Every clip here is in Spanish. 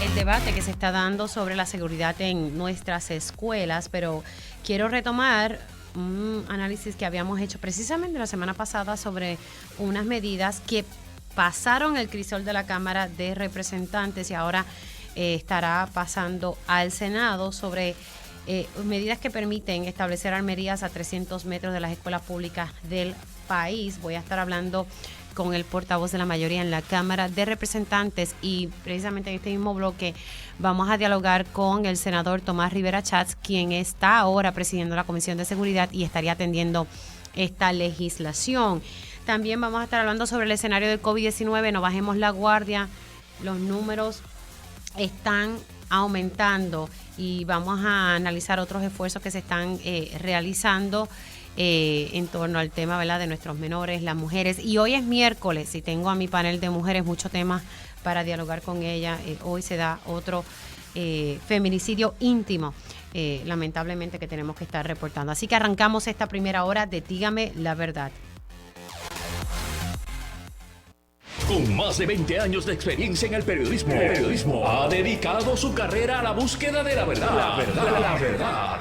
el debate que se está dando sobre la seguridad en nuestras escuelas, pero quiero retomar un análisis que habíamos hecho precisamente la semana pasada sobre unas medidas que pasaron el crisol de la Cámara de Representantes y ahora estará pasando al Senado sobre medidas que permiten establecer armerías a 300 metros de las escuelas públicas del país. Voy a estar hablando con el portavoz de la mayoría en la Cámara de Representantes y precisamente en este mismo bloque vamos a dialogar con el senador Tomás Rivera Chats, quien está ahora presidiendo la Comisión de Seguridad y estaría atendiendo esta legislación. También vamos a estar hablando sobre el escenario del COVID-19, no bajemos la guardia, los números están aumentando y vamos a analizar otros esfuerzos que se están realizando en torno al tema, ¿verdad?, de nuestros menores, las mujeres. Y hoy es miércoles y tengo a mi panel de mujeres muchos temas para dialogar con ella. Hoy se da otro feminicidio íntimo, lamentablemente, que tenemos que estar reportando. Así que arrancamos esta primera hora de Dígame la Verdad. Con más de 20 años de experiencia en el periodismo, ha dedicado su carrera a la búsqueda de la verdad. La verdad.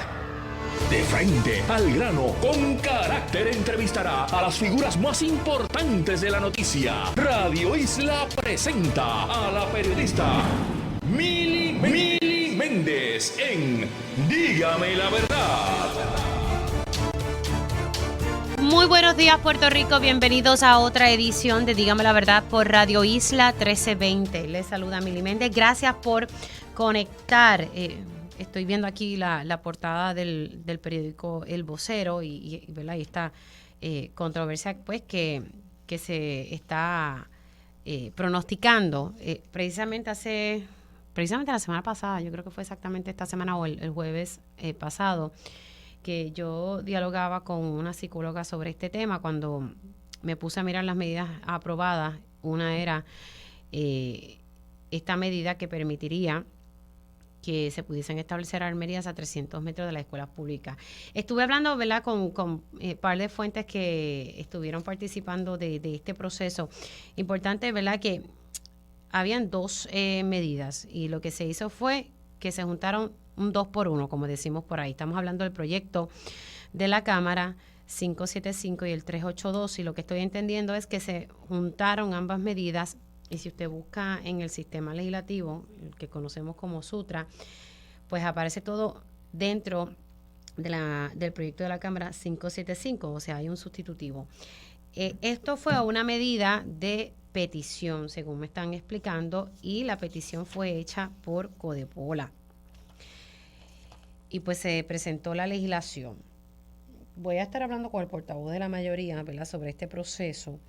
De frente, al grano, con carácter, entrevistará a las figuras más importantes de la noticia. Radio Isla presenta a la periodista Mili Méndez en Dígame la Verdad. Muy buenos días, Puerto Rico. Bienvenidos a otra edición de Dígame la Verdad por Radio Isla 1320. Les saluda Mili Méndez. Gracias por conectar. Estoy viendo aquí la portada del periódico El Vocero ¿verdad?, y esta controversia pues que se está pronosticando precisamente la semana pasada. Yo creo que fue exactamente esta semana o el jueves pasado, que yo dialogaba con una psicóloga sobre este tema cuando me puse a mirar las medidas aprobadas. Una era esta medida que permitiría que se pudiesen establecer armerías a 300 metros de las escuelas públicas. Estuve hablando, ¿verdad?, con par de fuentes que estuvieron participando de este proceso. Importante, ¿verdad?, que habían dos medidas y lo que se hizo fue que se juntaron un 2 por 1, como decimos por ahí. Estamos hablando del proyecto de la Cámara 575 y el 382, y lo que estoy entendiendo es que se juntaron ambas medidas. Y si usted busca en el sistema legislativo, el que conocemos como Sutra, pues aparece todo dentro del proyecto de la Cámara 575, o sea, hay un sustitutivo. Esto fue una medida de petición, según me están explicando, y la petición fue hecha por Codepola. Y pues se presentó la legislación. Voy a estar hablando con el portavoz de la mayoría, ¿verdad?, sobre este proceso.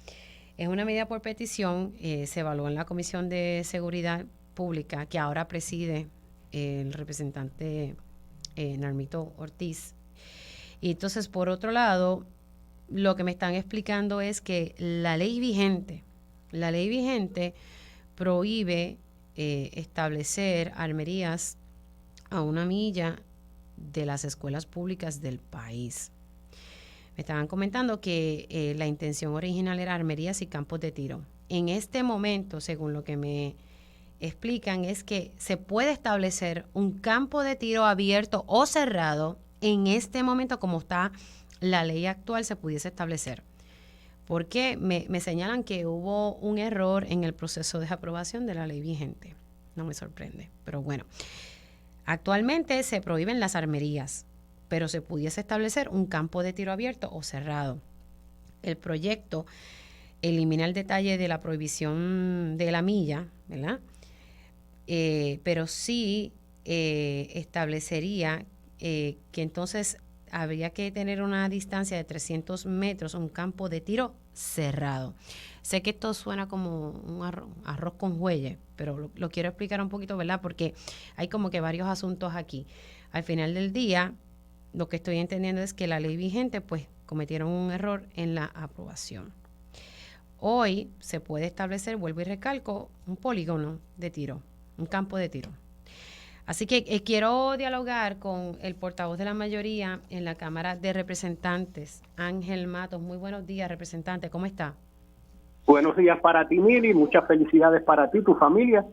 Es una medida por petición, se evaluó en la Comisión de Seguridad Pública, que ahora preside el representante Narmito Ortiz. Y entonces, por otro lado, lo que me están explicando es que la ley vigente prohíbe establecer armerías a 1 milla de las escuelas públicas del país. Me estaban comentando que la intención original era armerías y campos de tiro. En este momento, según lo que me explican, es que se puede establecer un campo de tiro abierto o cerrado. En este momento, como está la ley actual, se pudiese establecer. Porque me señalan que hubo un error en el proceso de aprobación de la ley vigente. No me sorprende, pero bueno. Actualmente se prohíben las armerías, pero se pudiese establecer un campo de tiro abierto o cerrado. El proyecto elimina el detalle de la prohibición de la milla, ¿verdad? Pero sí establecería que entonces habría que tener una distancia de 300 metros, un campo de tiro cerrado. Sé que esto suena como un arroz con jueyes, pero lo quiero explicar un poquito, ¿verdad?, porque hay como que varios asuntos aquí. Al final del día, lo que estoy entendiendo es que la ley vigente, pues, cometieron un error en la aprobación. Hoy se puede establecer, vuelvo y recalco, un polígono de tiro, un campo de tiro. Así que quiero dialogar con el portavoz de la mayoría en la Cámara de Representantes, Ángel Matos. Muy buenos días, representante, ¿cómo está? Buenos días para ti, Mili, muchas felicidades para ti, tu familia.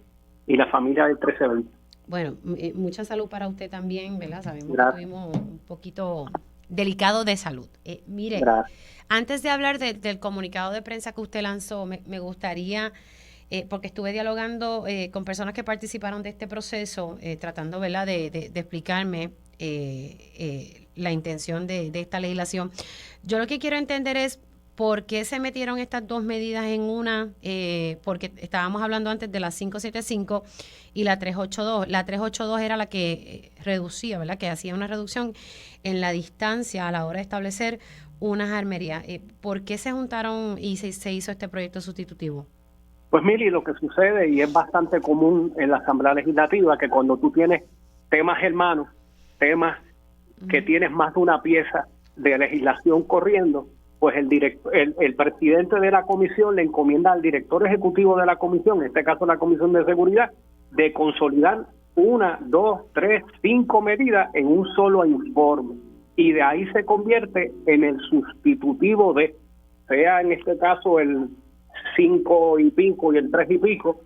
y la familia del 1320. Bueno, mucha salud para usted también, ¿verdad? Sabemos Gracias. que tuvimos un poquito delicado de salud. Mire, Gracias. antes de hablar del comunicado de prensa que usted lanzó, me gustaría, porque estuve dialogando con personas que participaron de este proceso, tratando, ¿verdad?, de explicarme la intención de esta legislación. Yo lo que quiero entender es por qué se metieron estas dos medidas en una, porque estábamos hablando antes de la 575 y la 382. La 382 era la que reducía, ¿verdad?, que hacía una reducción en la distancia a la hora de establecer unas armerías. ¿Por qué se juntaron y se hizo este proyecto sustitutivo? Pues Mili, lo que sucede, y es bastante común en la Asamblea Legislativa, que cuando tú tienes temas hermanos, temas que tienes más de una pieza de legislación corriendo, pues el presidente de la comisión le encomienda al director ejecutivo de la comisión, en este caso la Comisión de Seguridad, de consolidar 1, 2, 3, 5 medidas en un solo informe. Y de ahí se convierte en el sustitutivo de, sea en este caso el 5 y pico y el 3 y pico,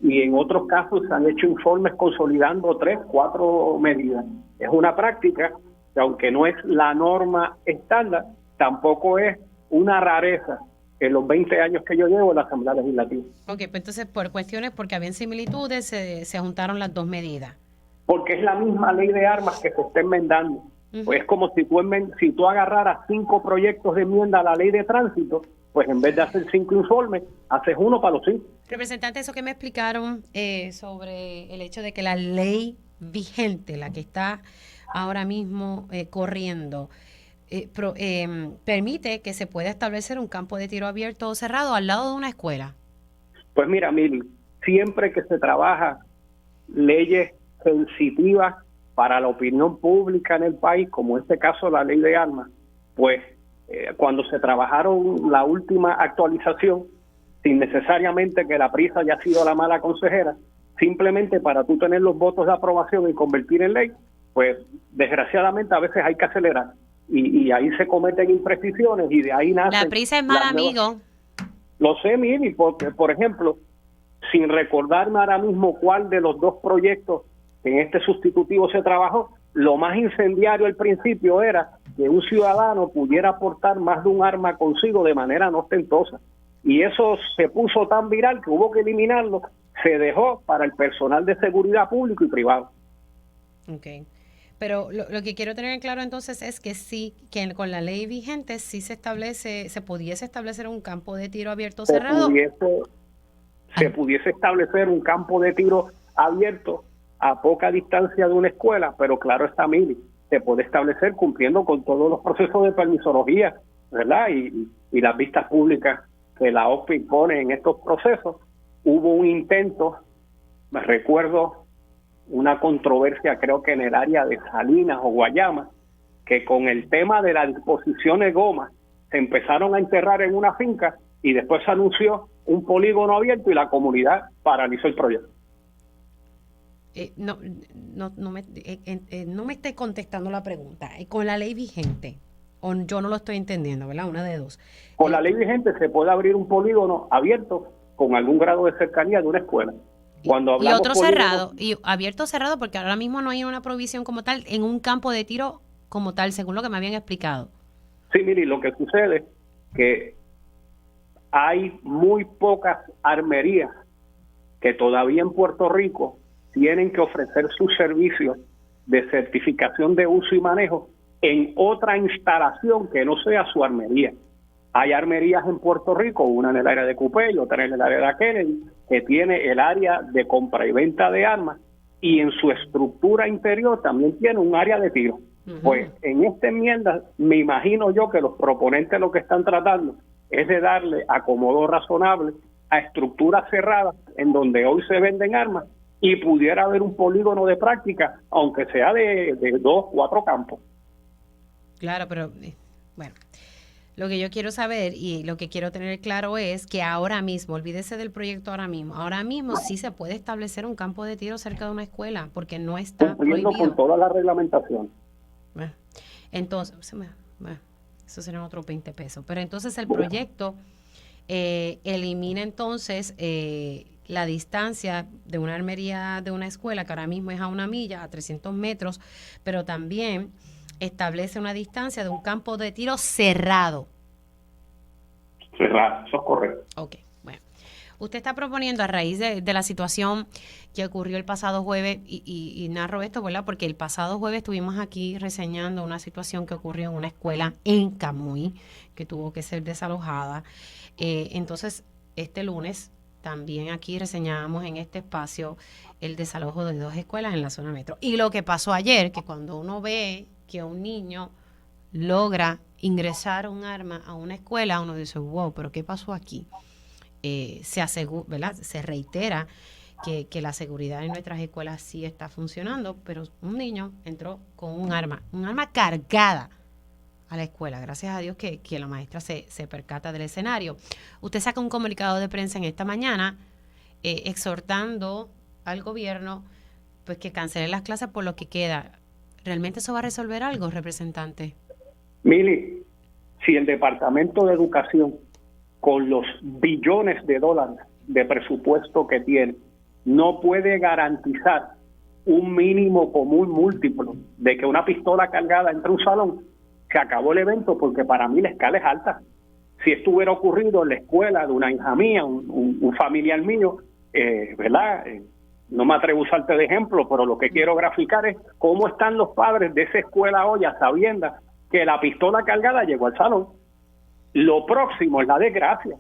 y en otros casos se han hecho informes consolidando 3, 4 medidas. Es una práctica que, aunque no es la norma estándar, tampoco es una rareza en los 20 años que yo llevo en la Asamblea Legislativa. Ok, pues entonces por cuestiones, porque habían similitudes, se juntaron las dos medidas. Porque es la misma ley de armas que se está enmendando. Pues es como si tú agarraras 5 proyectos de enmienda a la ley de tránsito, pues en vez de hacer 5 informes, haces uno para los 5. Representante, eso que me explicaron sobre el hecho de que la ley vigente, la que está ahora mismo corriendo, permite que se pueda establecer un campo de tiro abierto o cerrado al lado de una escuela. Pues mira, Mili, siempre que se trabaja leyes sensitivas para la opinión pública en el país, como en este caso la ley de armas, pues cuando se trabajaron la última actualización, sin necesariamente que la prisa haya sido la mala consejera, simplemente para tú tener los votos de aprobación y convertir en ley, pues desgraciadamente a veces hay que acelerar. Y ahí se cometen imprecisiones y de ahí nace... La prisa es mal amigo. Lo sé, Mili, porque, por ejemplo, sin recordarme ahora mismo cuál de los dos proyectos en este sustitutivo se trabajó, lo más incendiario al principio era que un ciudadano pudiera portar más de un arma consigo de manera no ostentosa. Y eso se puso tan viral que hubo que eliminarlo. Se dejó para el personal de seguridad público y privado. Ok. Pero lo que quiero tener claro entonces es que sí, que con la ley vigente sí se pudiese establecer un campo de tiro abierto o cerrado. Se pudiese establecer un campo de tiro abierto a poca distancia de una escuela, pero claro está, Mili, se puede establecer cumpliendo con todos los procesos de permisología, ¿verdad? Y las vistas públicas que la OSPI pone en estos procesos. Hubo un intento, me recuerdo, una controversia creo que en el área de Salinas o Guayama, que con el tema de la disposición de goma se empezaron a enterrar en una finca y después se anunció un polígono abierto y la comunidad paralizó el proyecto. No me esté contestando la pregunta. Con la ley vigente, o yo no lo estoy entendiendo, ¿verdad? Una de dos. Con la ley vigente se puede abrir un polígono abierto con algún grado de cercanía de una escuela. Cuando Y otro cerrado, y abierto o cerrado, porque ahora mismo no hay una provisión como tal en un campo de tiro como tal, según lo que me habían explicado. Sí, mire, lo que sucede es que hay muy pocas armerías que todavía en Puerto Rico tienen que ofrecer sus servicios de certificación de uso y manejo en otra instalación que no sea su armería. Hay armerías en Puerto Rico, una en el área de Cupey, otra en el área de Kennedy, que tiene el área de compra y venta de armas y en su estructura interior también tiene un área de tiro. Pues en esta enmienda me imagino yo que los proponentes lo que están tratando es de darle acomodo razonable a estructuras cerradas en donde hoy se venden armas y pudiera haber un polígono de práctica, aunque sea de 2, 4 campos. Claro, pero bueno, lo que yo quiero saber y lo que quiero tener claro es que ahora mismo, olvídese del proyecto ahora mismo sí se puede establecer un campo de tiro cerca de una escuela, porque no está cumpliendo prohibido. con toda la reglamentación. Bueno, entonces, eso serán otros 20 pesos, pero entonces el proyecto elimina entonces la distancia de una armería de una escuela, que ahora mismo es a 1 milla, a 300 metros, pero también establece una distancia de un campo de tiro cerrado. Cerrado, eso es correcto. Ok, bueno. Usted está proponiendo a raíz de la situación que ocurrió el pasado jueves, y narro esto, ¿verdad? Porque el pasado jueves estuvimos aquí reseñando una situación que ocurrió en una escuela en Camuy, que tuvo que ser desalojada. Entonces, este lunes también aquí reseñábamos en este espacio el desalojo de 2 escuelas en la zona metro. Y lo que pasó ayer, que cuando uno ve que un niño logra ingresar un arma a una escuela, uno dice, wow, pero ¿qué pasó aquí? ¿Verdad? Se reitera que la seguridad en nuestras escuelas sí está funcionando, pero un niño entró con un arma cargada a la escuela. Gracias a Dios que la maestra se percata del escenario. Usted saca un comunicado de prensa en esta mañana exhortando al gobierno pues que cancele las clases por lo que queda. ¿Realmente eso va a resolver algo, representante? Mili, si el Departamento de Educación, con los billones de dólares de presupuesto que tiene, no puede garantizar un mínimo común múltiplo de que una pistola cargada entre un salón, se acabó el evento, porque para mí la escala es alta. Si esto hubiera ocurrido en la escuela de una hija mía, un familiar mío, ¿verdad? No me atrevo a usarte de ejemplo, pero lo que quiero graficar es cómo están los padres de esa escuela hoy a sabiendas que la pistola cargada llegó al salón. Lo próximo es la desgracia.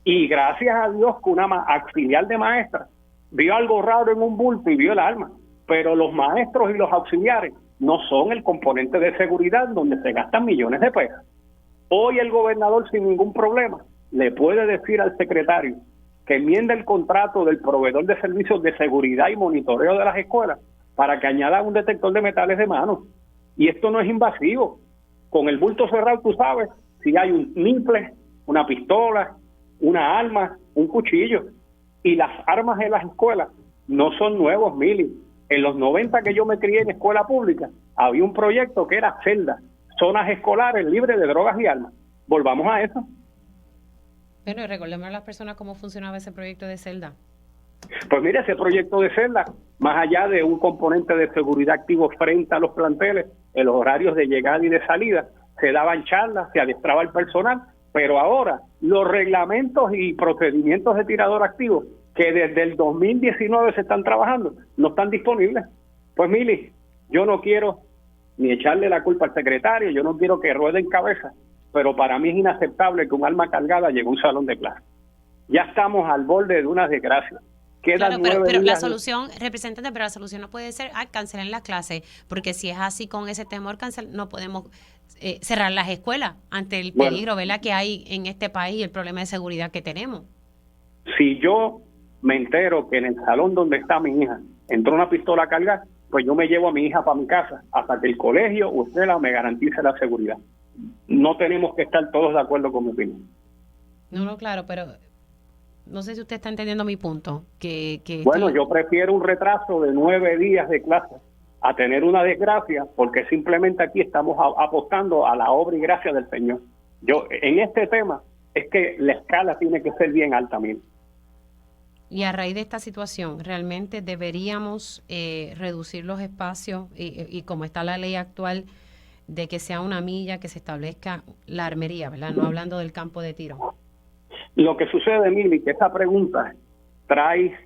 Y gracias a Dios que una auxiliar de maestra vio algo raro en un bulto y vio el arma. Pero los maestros y los auxiliares no son el componente de seguridad donde se gastan millones de pesos. Hoy el gobernador sin ningún problema le puede decir al secretario que enmiende el contrato del proveedor de servicios de seguridad y monitoreo de las escuelas para que añada un detector de metales de mano. Y esto no es invasivo. Con el bulto cerrado, tú sabes si hay un nifle, una pistola, una arma, un cuchillo. Y las armas en las escuelas no son nuevos, Mili. En los 90 que yo me crié en escuela pública, había un proyecto que era celdas, zonas escolares libres de drogas y armas. Volvamos a eso. Pero recordemos a las personas cómo funcionaba ese proyecto de celda. Pues mira, ese proyecto de celda, más allá de un componente de seguridad activo frente a los planteles, en los horarios de llegada y de salida, se daban charlas, se adiestraba el personal, pero ahora los reglamentos y procedimientos de tirador activo que desde el 2019 se están trabajando, no están disponibles. Pues Mili, yo no quiero ni echarle la culpa al secretario, yo no quiero que ruede en cabeza, pero para mí es inaceptable que un arma cargada llegue a un salón de clase. Ya estamos al borde de una desgracia. Claro, pero la solución, representante, pero la solución no puede ser cancelar la clase, porque si es así con ese temor, no podemos cerrar las escuelas ante el peligro, ¿verdad?, que hay en este país y el problema de seguridad que tenemos. Si yo me entero que en el salón donde está mi hija entró una pistola cargada, pues yo me llevo a mi hija para mi casa hasta que el colegio o escuela me garantice la seguridad. No tenemos que estar todos de acuerdo con mi opinión. No, claro, pero no sé si usted está entendiendo mi punto. Bueno, yo prefiero un retraso de 9 días de clase a tener una desgracia, porque simplemente aquí estamos apostando a la obra y gracia del Señor. Yo, en este tema, es que la escala tiene que ser bien alta, mira. Y a raíz de esta situación, ¿realmente deberíamos reducir los espacios y como está la ley actual, de que sea 1 milla, que se establezca la armería, ¿verdad? No hablando del campo de tiro. Lo que sucede, Mili, que esa pregunta trae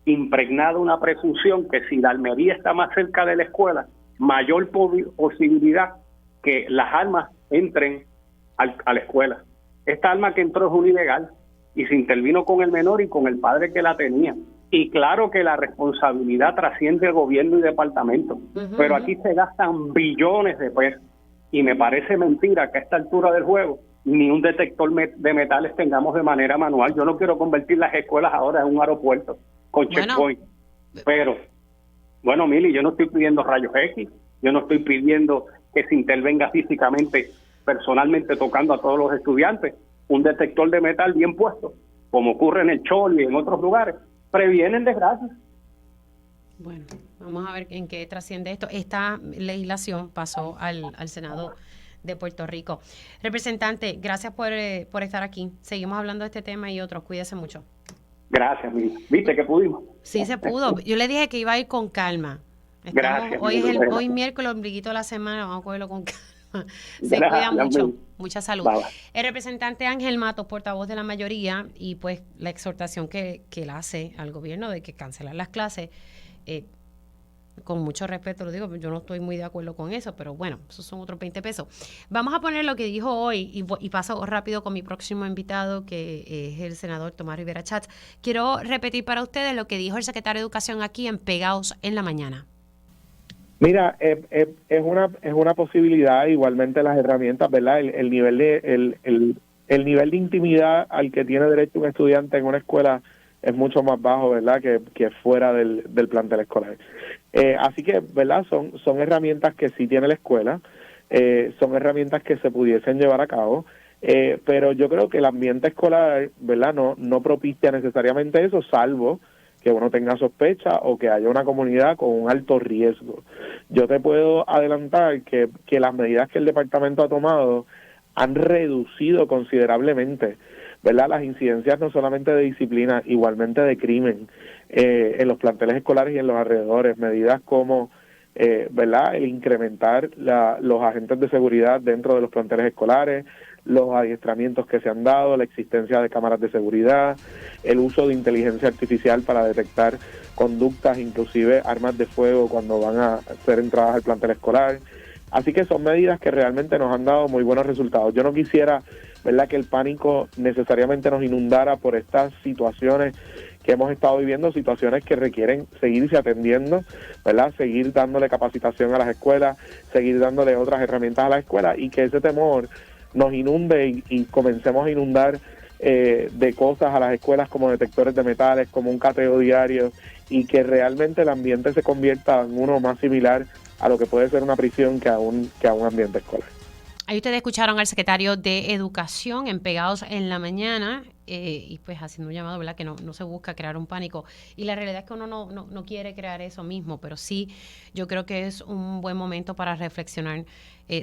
impregnada una presunción que si la armería está más cerca de la escuela, mayor posibilidad que las armas entren a la escuela. Esta arma que entró es un ilegal y se intervino con el menor y con el padre que la tenía. Y claro que la responsabilidad trasciende el gobierno y departamento, pero aquí se gastan billones de pesos y me parece mentira que a esta altura del juego ni un detector de metales tengamos de manera manual. Yo no quiero convertir las escuelas ahora en un aeropuerto con checkpoint. Pero, bueno, Mili, yo no estoy pidiendo rayos X, yo no estoy pidiendo que se intervenga físicamente, personalmente tocando a todos los estudiantes. Un detector de metal bien puesto, como ocurre en el Chol y en otros lugares, previenen desgracias. Bueno, vamos a ver en qué trasciende esto. Esta legislación pasó al Senado de Puerto Rico. Representante, gracias por estar aquí. Seguimos hablando de este tema y otros. Cuídese mucho. Gracias, Mili. ¿Viste que pudimos? Sí se pudo. Yo le dije que iba a ir con calma. Gracias. Hoy es Mili. hoy miércoles, ombliguito de la semana, vamos a cogerlo con calma. Se cuida Gracias, mucho, Mili. mucha salud. Bye, bye. El representante Ángel Matos, portavoz de la mayoría, y pues la exhortación que él hace al gobierno de que cancelar las clases, con mucho respeto lo digo, yo no estoy muy de acuerdo con eso, pero bueno, esos son otros 20 pesos. Vamos a poner lo que dijo hoy y paso rápido con mi próximo invitado, que es el senador Tomás Rivera Schatz. Quiero repetir para ustedes lo que dijo el secretario de Educación aquí en Pegaos en la Mañana. Mira, es una posibilidad, igualmente las herramientas, ¿verdad? El nivel el nivel de intimidad al que tiene derecho un estudiante en una escuela es mucho más bajo, ¿verdad? Que fuera del plantel escolar. Así que, ¿verdad? Son herramientas que sí tiene la escuela, son herramientas que se pudiesen llevar a cabo, pero yo creo que el ambiente escolar, ¿verdad? No propicia necesariamente eso, salvo que uno tenga sospecha o que haya una comunidad con un alto riesgo. Yo te puedo adelantar que las medidas que el departamento ha tomado han reducido considerablemente, ¿verdad?, las incidencias no solamente de disciplina, igualmente de crimen en los planteles escolares y en los alrededores. Medidas como, ¿verdad?, el incrementar los agentes de seguridad dentro de los planteles escolares, los adiestramientos que se han dado, la existencia de cámaras de seguridad, el uso de inteligencia artificial para detectar conductas, inclusive armas de fuego cuando van a ser entradas al plantel escolar. Así que son medidas que realmente nos han dado muy buenos resultados. Yo no quisiera, ¿verdad?, que el pánico necesariamente nos inundara por estas situaciones que hemos estado viviendo, situaciones que requieren seguirse atendiendo, ¿verdad?, seguir dándole capacitación a las escuelas, seguir dándole otras herramientas a las escuelas, y que ese temor nos inunde y comencemos a inundar de cosas a las escuelas como detectores de metales, como un cateo diario, y que realmente el ambiente se convierta en uno más similar a lo que puede ser una prisión que a un ambiente escolar. Ahí ustedes escucharon al secretario de Educación en Pegados en la Mañana, y pues haciendo un llamado, ¿verdad?, que no se busca crear un pánico. Y la realidad es que uno no quiere crear eso mismo, pero sí yo creo que es un buen momento para reflexionar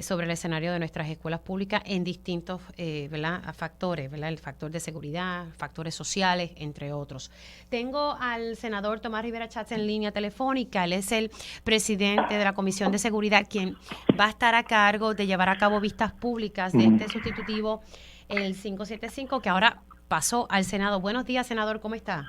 sobre el escenario de nuestras escuelas públicas en distintos ¿verdad?, factores, ¿verdad?, el factor de seguridad, factores sociales, entre otros. Tengo al senador Tomás Rivera Schatz en línea telefónica. Él es el presidente de la Comisión de Seguridad, quien va a estar a cargo de llevar a cabo vistas públicas de este sustitutivo, el 575, que ahora pasó al Senado. Buenos días, senador, ¿cómo está?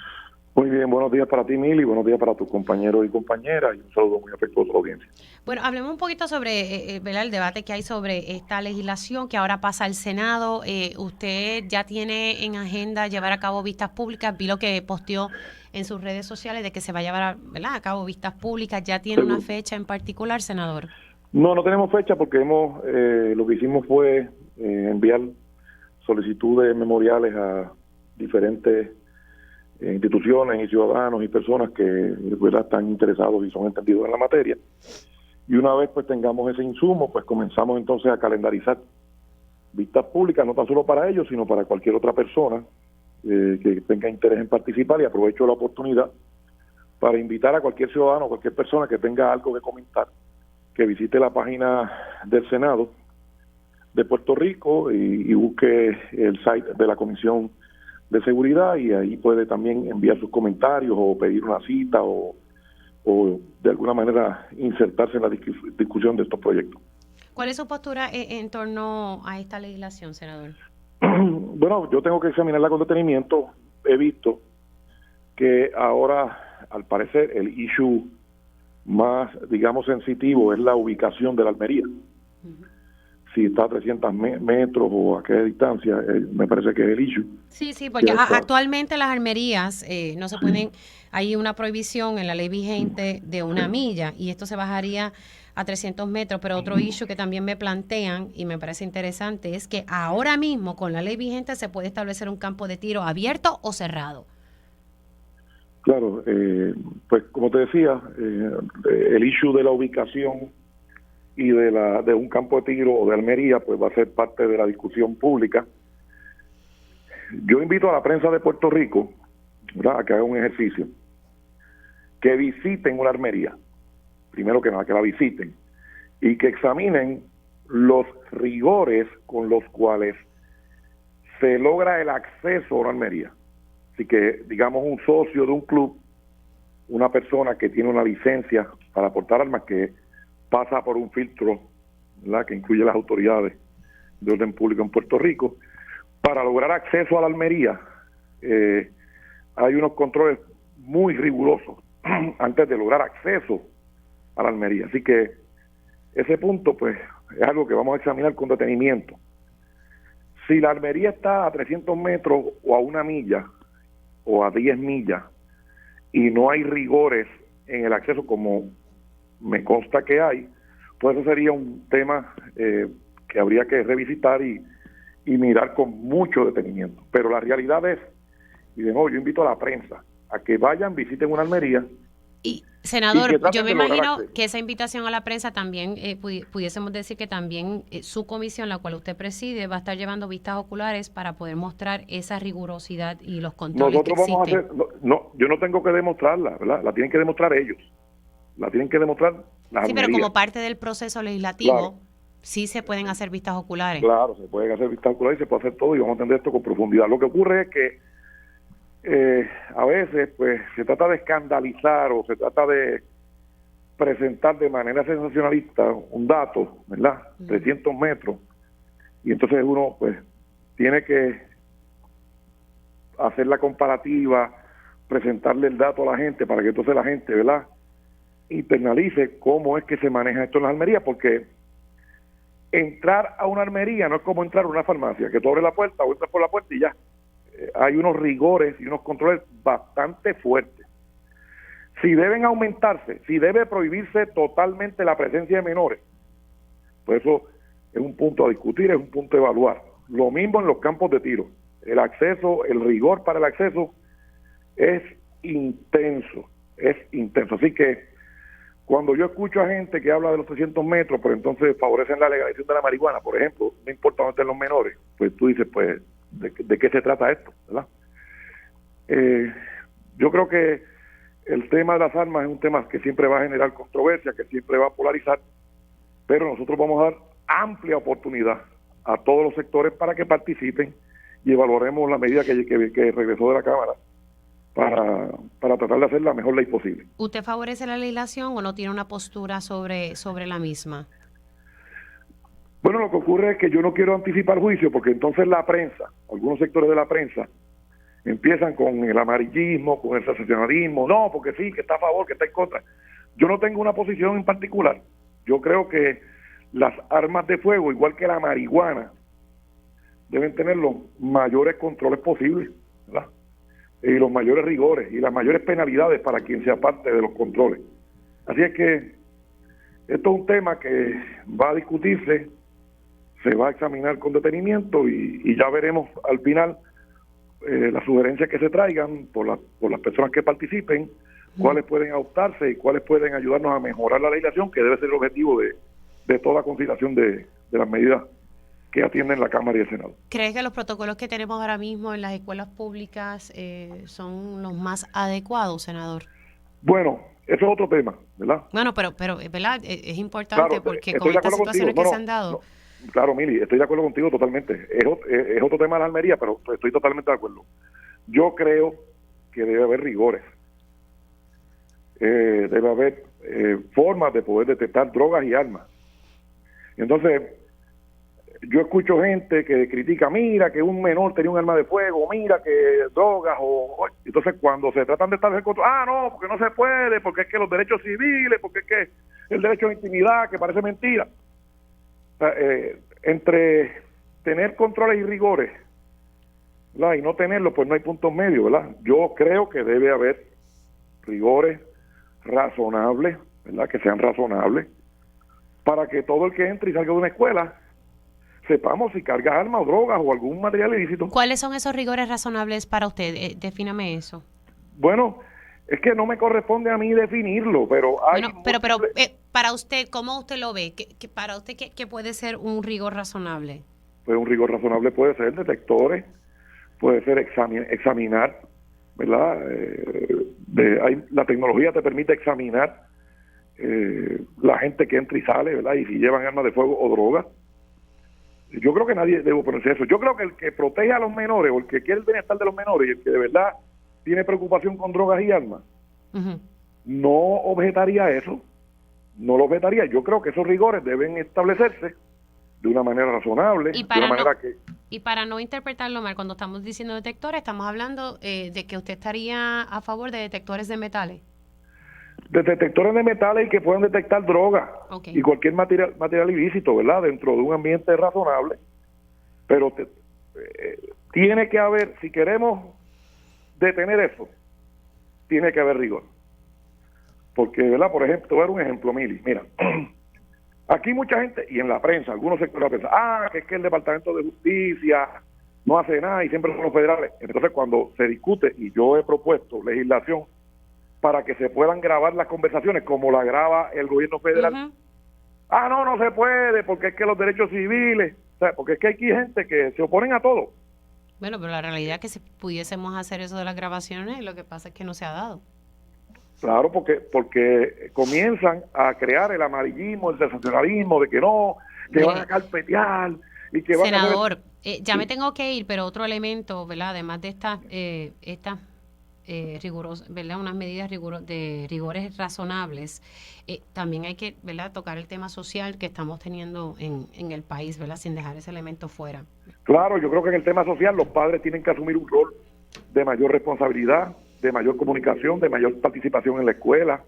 Muy bien, buenos días para ti, Mili, buenos días para tus compañeros y compañeras, y un saludo muy afectuoso a la audiencia. Bueno, hablemos un poquito sobre ¿verdad?, el debate que hay sobre esta legislación que ahora pasa al Senado. Usted ya tiene en agenda llevar a cabo vistas públicas. Vi lo que posteó en sus redes sociales de que se va a llevar ¿verdad?, a cabo vistas públicas. ¿Ya tiene una fecha en particular, senador? No tenemos fecha porque lo que hicimos fue enviar solicitudes memoriales a diferentes instituciones y ciudadanos y personas que, ¿verdad?, están interesados y son entendidos en la materia. Y una vez pues tengamos ese insumo, pues comenzamos entonces a calendarizar vistas públicas, no tan solo para ellos, sino para cualquier otra persona que tenga interés en participar, y aprovecho la oportunidad para invitar a cualquier ciudadano, cualquier persona que tenga algo que comentar, que visite la página del Senado de Puerto Rico y busque el site de la Comisión de Seguridad, y ahí puede también enviar sus comentarios o pedir una cita o de alguna manera insertarse en la discusión de estos proyectos. ¿Cuál es su postura en torno a esta legislación, senador? Bueno, yo tengo que examinarla con detenimiento. He visto que ahora, al parecer, el issue más, digamos, sensitivo es la ubicación de la Almería. Si está a 300 metros o a qué distancia, me parece que es el issue. Sí, porque actualmente las armerías no se pueden, hay una prohibición en la ley vigente de 1 milla, y esto se bajaría a 300 metros, pero otro issue que también me plantean y me parece interesante es que ahora mismo con la ley vigente se puede establecer un campo de tiro abierto o cerrado. Claro, pues como te decía, el issue de la ubicación y de un campo de tiro o de Almería, pues va a ser parte de la discusión pública. Yo invito a la prensa de Puerto Rico, ¿verdad?, a que haga un ejercicio, que visiten una armería, primero que nada, que la visiten, y que examinen los rigores con los cuales se logra el acceso a una armería. Así que, digamos, un socio de un club, una persona que tiene una licencia para portar armas que pasa por un filtro, ¿verdad?, que incluye las autoridades de orden público en Puerto Rico, para lograr acceso a la armería, hay unos controles muy rigurosos antes de lograr acceso a la armería. Así que ese punto, pues, es algo que vamos a examinar con detenimiento. Si la armería está a 300 metros o a 1 milla o a 10 millas y no hay rigores en el acceso como me consta que hay, pues eso sería un tema que habría que revisitar y mirar con mucho detenimiento. Pero la realidad es, y de nuevo yo invito a la prensa a que vayan, visiten una armería. Y, senador, y yo me imagino que esa invitación a la prensa también, pudiésemos decir que también su comisión, la cual usted preside, va a estar llevando vistas oculares para poder mostrar esa rigurosidad y los controles Nosotros que vamos existen. a hacer, no, yo no tengo que demostrarla, ¿verdad? La tienen que demostrar ellos. La tienen que demostrar las Sí, pero armerías. como parte del proceso legislativo, Claro. sí se pueden hacer vistas oculares. Claro, se pueden hacer vistas oculares y se puede hacer todo y vamos a entender esto con profundidad. Lo que ocurre es que a veces pues se trata de escandalizar o se trata de presentar de manera sensacionalista un dato, ¿verdad? 300 metros, y entonces uno pues tiene que hacer la comparativa, presentarle el dato a la gente para que entonces la gente, ¿verdad?, internalice cómo es que se maneja esto en las armerías, porque entrar a una armería no es como entrar a una farmacia, que tú abres la puerta o entras por la puerta y ya. Hay unos rigores y unos controles bastante fuertes. Si deben aumentarse, si debe prohibirse totalmente la presencia de menores, pues eso es un punto a discutir, es un punto a evaluar. Lo mismo en los campos de tiro. El acceso, el rigor para el acceso es intenso, es intenso. Así que cuando yo escucho a gente que habla de los 300 metros, pues entonces favorecen la legalización de la marihuana, por ejemplo, no importa dónde estén los menores, pues tú dices, pues, ¿de qué se trata esto?, ¿verdad? Yo creo que el tema de las armas es un tema que siempre va a generar controversia, que siempre va a polarizar, pero nosotros vamos a dar amplia oportunidad a todos los sectores para que participen y evaluaremos la medida que regresó de la Cámara para tratar de hacer la mejor ley posible. ¿Usted favorece la legislación o no tiene una postura sobre la misma? Bueno, lo que ocurre es que yo no quiero anticipar juicio porque entonces la prensa, algunos sectores de la prensa, empiezan con el amarillismo, con el sensacionalismo, no, porque sí, que está a favor, que está en contra. Yo no tengo una posición en particular. Yo creo que las armas de fuego, igual que la marihuana, deben tener los mayores controles posibles, ¿verdad?, y los mayores rigores y las mayores penalidades para quien sea parte de los controles. Así es que esto es un tema que va a discutirse, se va a examinar con detenimiento y ya veremos al final las sugerencias que se traigan por las personas que participen, cuáles pueden adoptarse y cuáles pueden ayudarnos a mejorar la legislación, que debe ser el objetivo de toda consideración de las medidas que atienden la Cámara y el Senado. ¿Crees que los protocolos que tenemos ahora mismo en las escuelas públicas son los más adecuados, senador? Bueno, eso es otro tema, ¿verdad? Bueno, pero ¿verdad? Es importante, claro, porque con estas situaciones que se han dado... Claro, Mili, estoy de acuerdo contigo totalmente. Es otro tema de la armería, pero estoy totalmente de acuerdo. Yo creo que debe haber rigores. Debe haber formas de poder detectar drogas y armas. Entonces, yo escucho gente que critica, mira que un menor tenía un arma de fuego, mira que drogas, entonces cuando se tratan de establecer control, no, porque no se puede, porque es que los derechos civiles, porque es que el derecho a intimidad, que parece mentira. Entre tener controles y rigores, ¿verdad?, y no tenerlos, pues no hay puntos medios, ¿verdad? Yo creo que debe haber rigores razonables, ¿verdad?, que sean razonables, para que todo el que entre y salga de una escuela sepamos si carga armas o drogas o algún material ilícito. ¿Cuáles son esos rigores razonables para usted? Defíname eso. Bueno, es que no me corresponde a mí definirlo, pero hay... Bueno, pero para usted, ¿cómo usted lo ve? Para usted, ¿qué puede ser un rigor razonable? Pues un rigor razonable puede ser detectores, puede ser examinar, ¿verdad? La tecnología te permite examinar la gente que entra y sale, ¿verdad?, y si llevan armas de fuego o drogas. Yo creo que nadie debe oponerse a eso. Yo creo que el que protege a los menores o el que quiere el bienestar de los menores y el que de verdad tiene preocupación con drogas y armas, Ujú. no objetaría eso, no lo objetaría. Yo creo que esos rigores deben establecerse de una manera razonable, Y de para una no- manera que... Y para no interpretarlo mal, cuando estamos diciendo detectores, estamos hablando de que usted estaría a favor de detectores de metales. De detectores de metales y que puedan detectar drogas Ok. y cualquier material ilícito, ¿verdad? Dentro de un ambiente razonable. Pero tiene que haber, si queremos detener eso, tiene que haber rigor. Porque, ¿verdad? Por ejemplo, te voy a dar un ejemplo, Mili. Mira, aquí mucha gente, y en la prensa, algunos sectores de la prensa, que es que el Departamento de Justicia no hace nada y siempre son los federales. Entonces, cuando se discute, y yo he propuesto legislación para que se puedan grabar las conversaciones como la graba el gobierno federal. Ujú. No se puede, porque es que los derechos civiles, o sea, porque es que hay aquí gente que se oponen a todo. Bueno, pero la realidad es que si pudiésemos hacer eso de las grabaciones, lo que pasa es que no se ha dado. Claro, porque comienzan a crear el amarillismo, el sensacionalismo de que no, que Mire, van a carpetear y que van a hacer... Senador, ya me tengo que ir, pero otro elemento, ¿verdad? Además de estas ¿verdad? Unas medidas de rigores razonables, también hay que, ¿verdad? Tocar el tema social que estamos teniendo en el país, ¿verdad? Sin dejar ese elemento fuera. Claro, yo creo que en el tema social los padres tienen que asumir un rol de mayor responsabilidad, de mayor comunicación, de mayor participación en la escuela,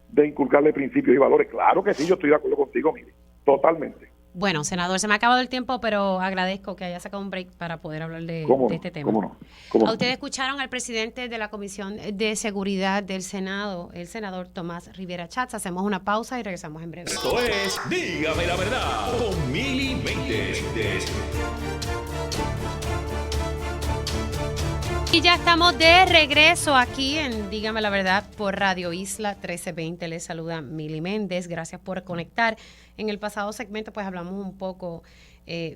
de inculcarle principios y valores. Claro que sí, yo estoy de acuerdo contigo, mire, totalmente. Bueno, senador, se me ha acabado el tiempo, pero agradezco que haya sacado un break para poder hablar de este tema. ¿Cómo no? Ustedes escucharon al presidente de la Comisión de Seguridad del Senado, el senador Tomás Rivera Schatz. Hacemos una pausa y regresamos en breve. Esto es Dígame la Verdad con Mili Méndez. Y ya estamos de regreso aquí en Dígame la Verdad por Radio Isla 1320. Les saluda Mili Méndez. Gracias por conectar. En el pasado segmento pues hablamos un poco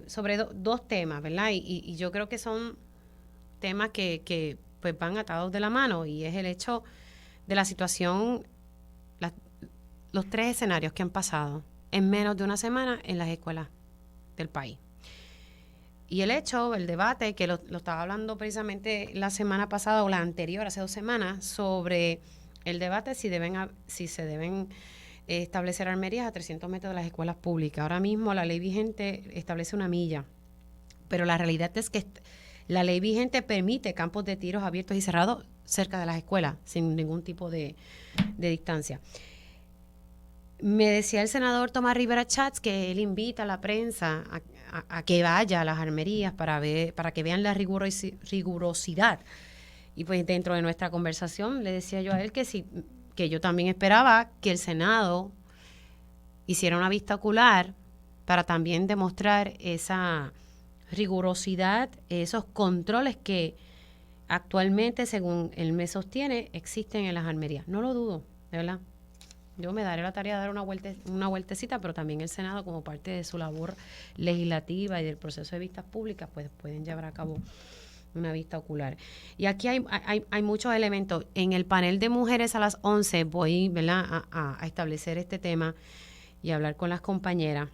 sobre dos temas, ¿verdad? Y yo creo que son temas que pues van atados de la mano, y es el hecho de la situación, los tres escenarios que han pasado en menos de una semana en las escuelas del país. Y el hecho, el debate, que lo estaba hablando precisamente la semana pasada o la anterior, hace 2 semanas, sobre el debate si se deben establecer armerías a 300 metros de las escuelas públicas. Ahora mismo la ley vigente establece 1 milla, pero la realidad es que la ley vigente permite campos de tiros abiertos y cerrados cerca de las escuelas, sin ningún tipo de distancia. Me decía el senador Tomás Rivera Schatz que él invita a la prensa a que vaya a las armerías para que vean la rigurosidad. Y pues dentro de nuestra conversación le decía yo a él que yo también esperaba que el Senado hiciera una vista ocular para también demostrar esa rigurosidad, esos controles que actualmente, según él me sostiene, existen en las armerías. No lo dudo, de verdad. Yo me daré la tarea de dar una vueltecita, pero también el Senado, como parte de su labor legislativa y del proceso de vistas públicas, pues pueden llevar a cabo una vista ocular. Y aquí hay muchos elementos. En el panel de mujeres a las 11 voy, ¿verdad?, a establecer este tema y hablar con las compañeras.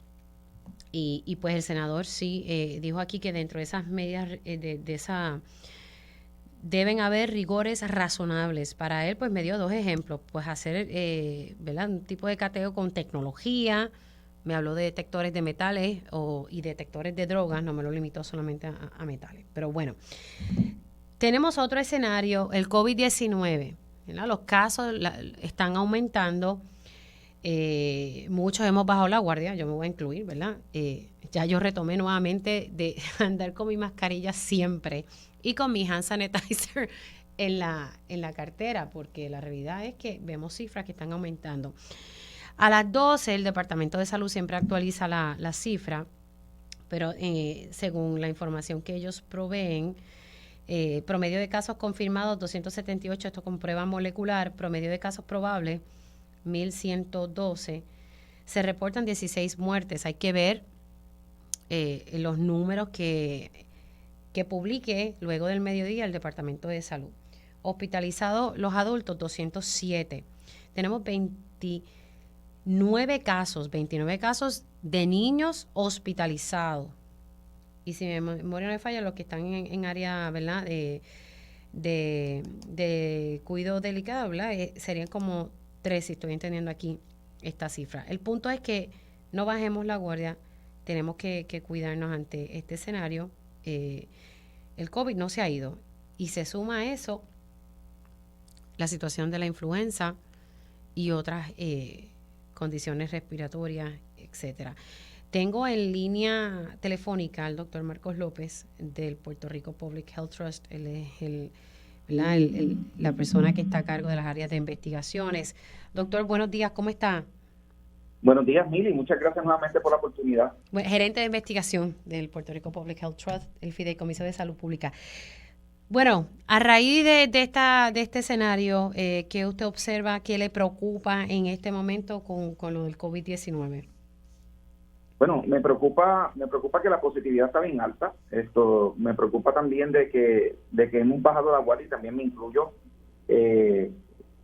Y pues el senador sí dijo aquí que dentro de esas medidas de esa deben haber rigores razonables. Para él, pues me dio 2 ejemplos. Pues hacer, ¿verdad?, un tipo de cateo con tecnología. Me habló de detectores de metales y detectores de drogas. No me lo limitó solamente a metales. Pero bueno, tenemos otro escenario, el COVID-19. ¿Verdad? Los casos están aumentando. Muchos hemos bajado la guardia, yo me voy a incluir, ¿verdad? Ya yo retomé nuevamente de andar con mi mascarilla siempre y con mi hand sanitizer en la cartera, porque la realidad es que vemos cifras que están aumentando. A las 12 el Departamento de Salud siempre actualiza la cifra, pero según la información que ellos proveen, promedio de casos confirmados 278, esto con prueba molecular, promedio de casos probables 1.112, se reportan 16 muertes. Hay que ver los números que publique luego del mediodía el Departamento de Salud. Hospitalizados los adultos, 207. Tenemos 29 casos de niños hospitalizados. Y si mi memoria no me falla, los que están en área, ¿verdad?, de cuidado delicado, ¿verdad? Serían como 3, si estoy entendiendo aquí esta cifra. El punto es que no bajemos la guardia, tenemos que cuidarnos ante este escenario. El COVID no se ha ido y se suma a eso la situación de la influenza y otras condiciones respiratorias, etcétera. Tengo en línea telefónica al doctor Marcos López del Puerto Rico Public Health Trust. Él es la persona que está a cargo de las áreas de investigaciones. Doctor, buenos días, ¿cómo está? Buenos días, Mili. Muchas gracias nuevamente por la oportunidad. Bueno, gerente de investigación del Puerto Rico Public Health Trust, el Fideicomiso de Salud Pública. Bueno, a raíz de este escenario, ¿qué usted observa, qué le preocupa en este momento con lo del COVID-19? Bueno, me preocupa que la positividad está bien alta. Esto me preocupa también de que hemos bajado la guardia, y también me incluyo.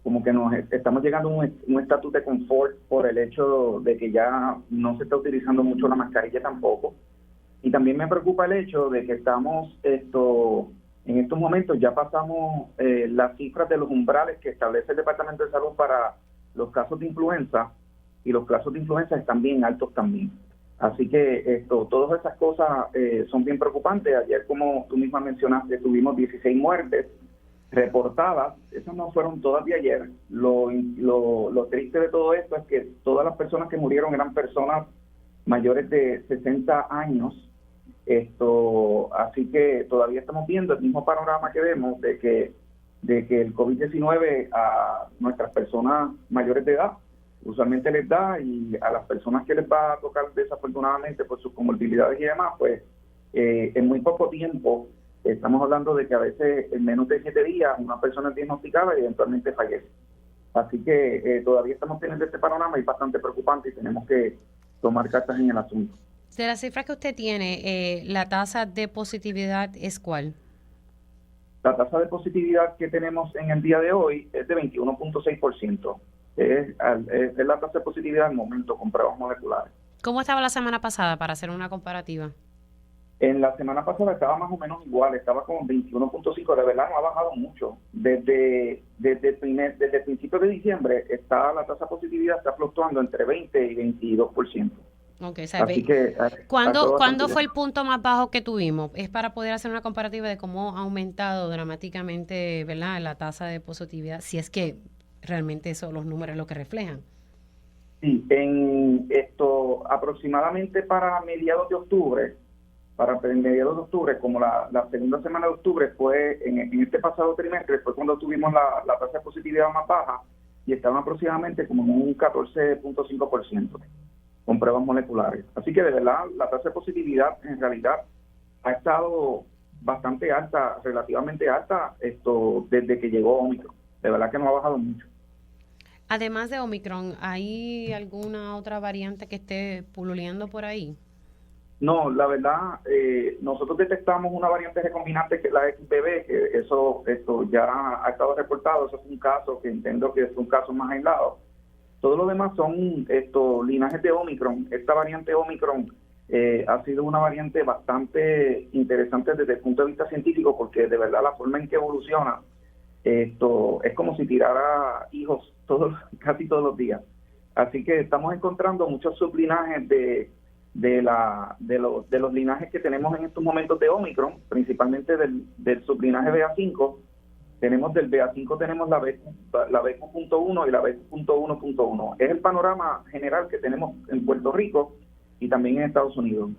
Como que nos estamos llegando a un estatus de confort por el hecho de que ya no se está utilizando mucho la mascarilla tampoco. Y también me preocupa el hecho de que estamos en estos momentos ya pasamos las cifras de los umbrales que establece el Departamento de Salud para los casos de influenza, y los casos de influenza están bien altos también. Así que todas esas cosas son bien preocupantes. Ayer, como tú misma mencionaste, tuvimos 16 muertes reportadas. Esas no fueron todas de ayer. Lo triste de todo esto es que todas las personas que murieron eran personas mayores de 60 años. Así que todavía estamos viendo el mismo panorama que vemos de que el COVID-19 a nuestras personas mayores de edad usualmente les da, y a las personas que les va a tocar desafortunadamente por sus comorbilidades y demás, pues en muy poco tiempo, estamos hablando de que a veces en menos de 7 días una persona es diagnosticada y eventualmente fallece. Así que todavía estamos teniendo este panorama y bastante preocupante, y tenemos que tomar cartas en el asunto. De las cifras que usted tiene, ¿la tasa de positividad es cuál? La tasa de positividad que tenemos en el día de hoy es de 21.6%. Es la tasa de positividad al momento con pruebas moleculares. ¿Cómo estaba la semana pasada, para hacer una comparativa? En la semana pasada estaba más o menos igual, estaba con 21.5, de verdad no ha bajado mucho. Desde el principio de diciembre la tasa de positividad está fluctuando entre 20 y 22%. Okay, Así que, ¿Cuándo fue el punto más bajo que tuvimos? Es para poder hacer una comparativa de cómo ha aumentado dramáticamente, ¿verdad?, la tasa de positividad, si es que realmente eso los números lo que reflejan. Sí, en aproximadamente para mediados de octubre, como la segunda semana de octubre, fue en este pasado trimestre, fue cuando tuvimos la tasa de positividad más baja, y estaban aproximadamente como en un 14.5% con pruebas moleculares. Así que de verdad la tasa de positividad en realidad ha estado bastante alta, relativamente alta, desde que llegó Omicron. De verdad que no ha bajado mucho. Además de Omicron, ¿hay alguna otra variante que esté pululeando por ahí? No, la verdad, nosotros detectamos una variante recombinante que es la XBB, que eso ya ha estado reportado. Eso es un caso que entiendo que es un caso más aislado. Todo lo demás son linajes de Omicron. Esta variante Omicron ha sido una variante bastante interesante desde el punto de vista científico, porque de verdad la forma en que evoluciona es como si tirara hijos casi todos los días. Así que estamos encontrando muchos sublinajes de los linajes que tenemos en estos momentos de Omicron, principalmente del sublinaje BA5. Tenemos del BA5 tenemos la BQ.1 y la BQ.1.1. Es el panorama general que tenemos en Puerto Rico y también en Estados Unidos.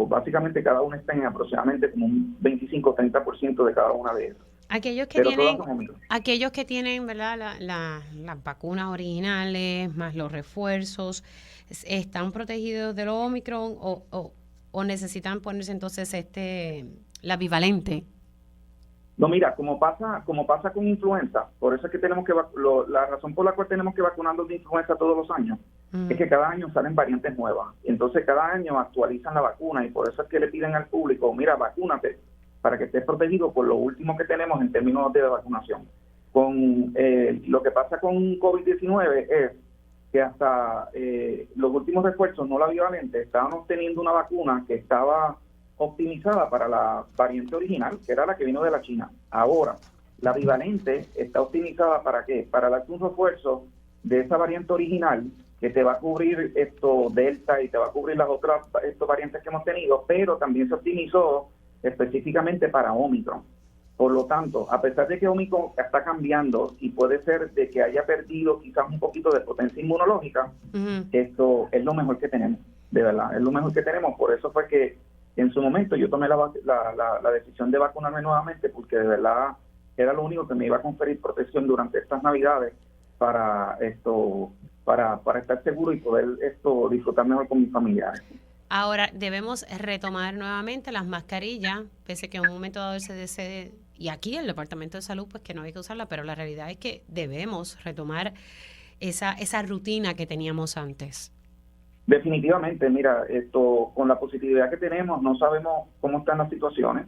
Básicamente cada uno está en aproximadamente como un 25-30% de cada una de esas. Aquellos que tienen, ¿verdad?, las vacunas originales más los refuerzos, ¿están protegidos de lo Omicron o necesitan ponerse entonces la bivalente? No, mira, como pasa con influenza, por eso es que tenemos que la razón por la cual tenemos que vacunarnos de influenza todos los años es que cada año salen variantes nuevas. Entonces cada año actualizan la vacuna, y por eso es que le piden al público, mira, vacúnate para que estés protegido por lo último que tenemos en términos de vacunación. Lo que pasa con COVID-19 es que hasta los últimos refuerzos, no la bivalente, estábamos teniendo una vacuna que estaba optimizada para la variante original, que era la que vino de la China. Ahora, La bivalente está optimizada ¿para qué? Para darte un refuerzo de esa variante original que te va a cubrir Delta y te va a cubrir las otras variantes que hemos tenido, pero también se optimizó específicamente para Omicron. Por lo tanto, a pesar de que Omicron está cambiando y puede ser de que haya perdido quizás un poquito de potencia inmunológica, esto es lo mejor que tenemos, de verdad, es lo mejor que tenemos. Por eso fue que en su momento yo tomé la decisión de vacunarme nuevamente, porque de verdad era lo único que me iba a conferir protección durante estas Navidades para estar seguro y poder disfrutar mejor con mis familiares. Ahora, debemos retomar nuevamente las mascarillas, pese que en un momento dado el CDC y aquí el Departamento de Salud, pues que no hay que usarla, pero la realidad es que debemos retomar esa rutina que teníamos antes. Definitivamente, mira, con la positividad que tenemos, no sabemos cómo están las situaciones.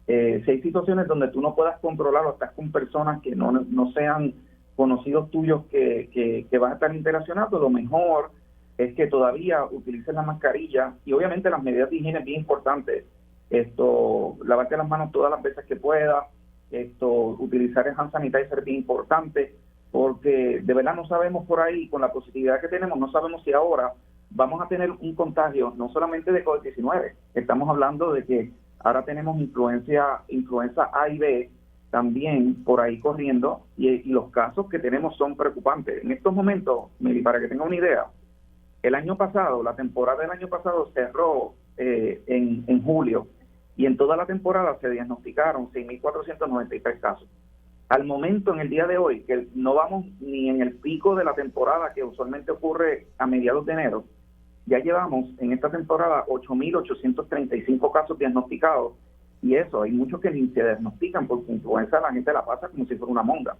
Si hay situaciones donde tú no puedas controlar o estás con personas que no sean conocidos tuyos que vas a estar interaccionando, lo mejor es que todavía utilicen la mascarilla y obviamente las medidas de higiene bien importantes. Lavarte las manos todas las veces que puedas, utilizar el hand sanitizer es bien importante, porque de verdad no sabemos por ahí, con la positividad que tenemos, no sabemos si ahora vamos a tener un contagio no solamente de COVID-19, estamos hablando de que ahora tenemos influenza A y B también por ahí corriendo y los casos que tenemos son preocupantes. En estos momentos, Mili, para que tenga una idea, el año pasado, la temporada del año pasado cerró en julio y en toda la temporada se diagnosticaron 6.493 casos. Al momento, en el día de hoy, que no vamos ni en el pico de la temporada que usualmente ocurre a mediados de enero, ya llevamos en esta temporada 8.835 casos diagnosticados y eso, hay muchos que ni se diagnostican porque influenza la gente la pasa como si fuera una monga.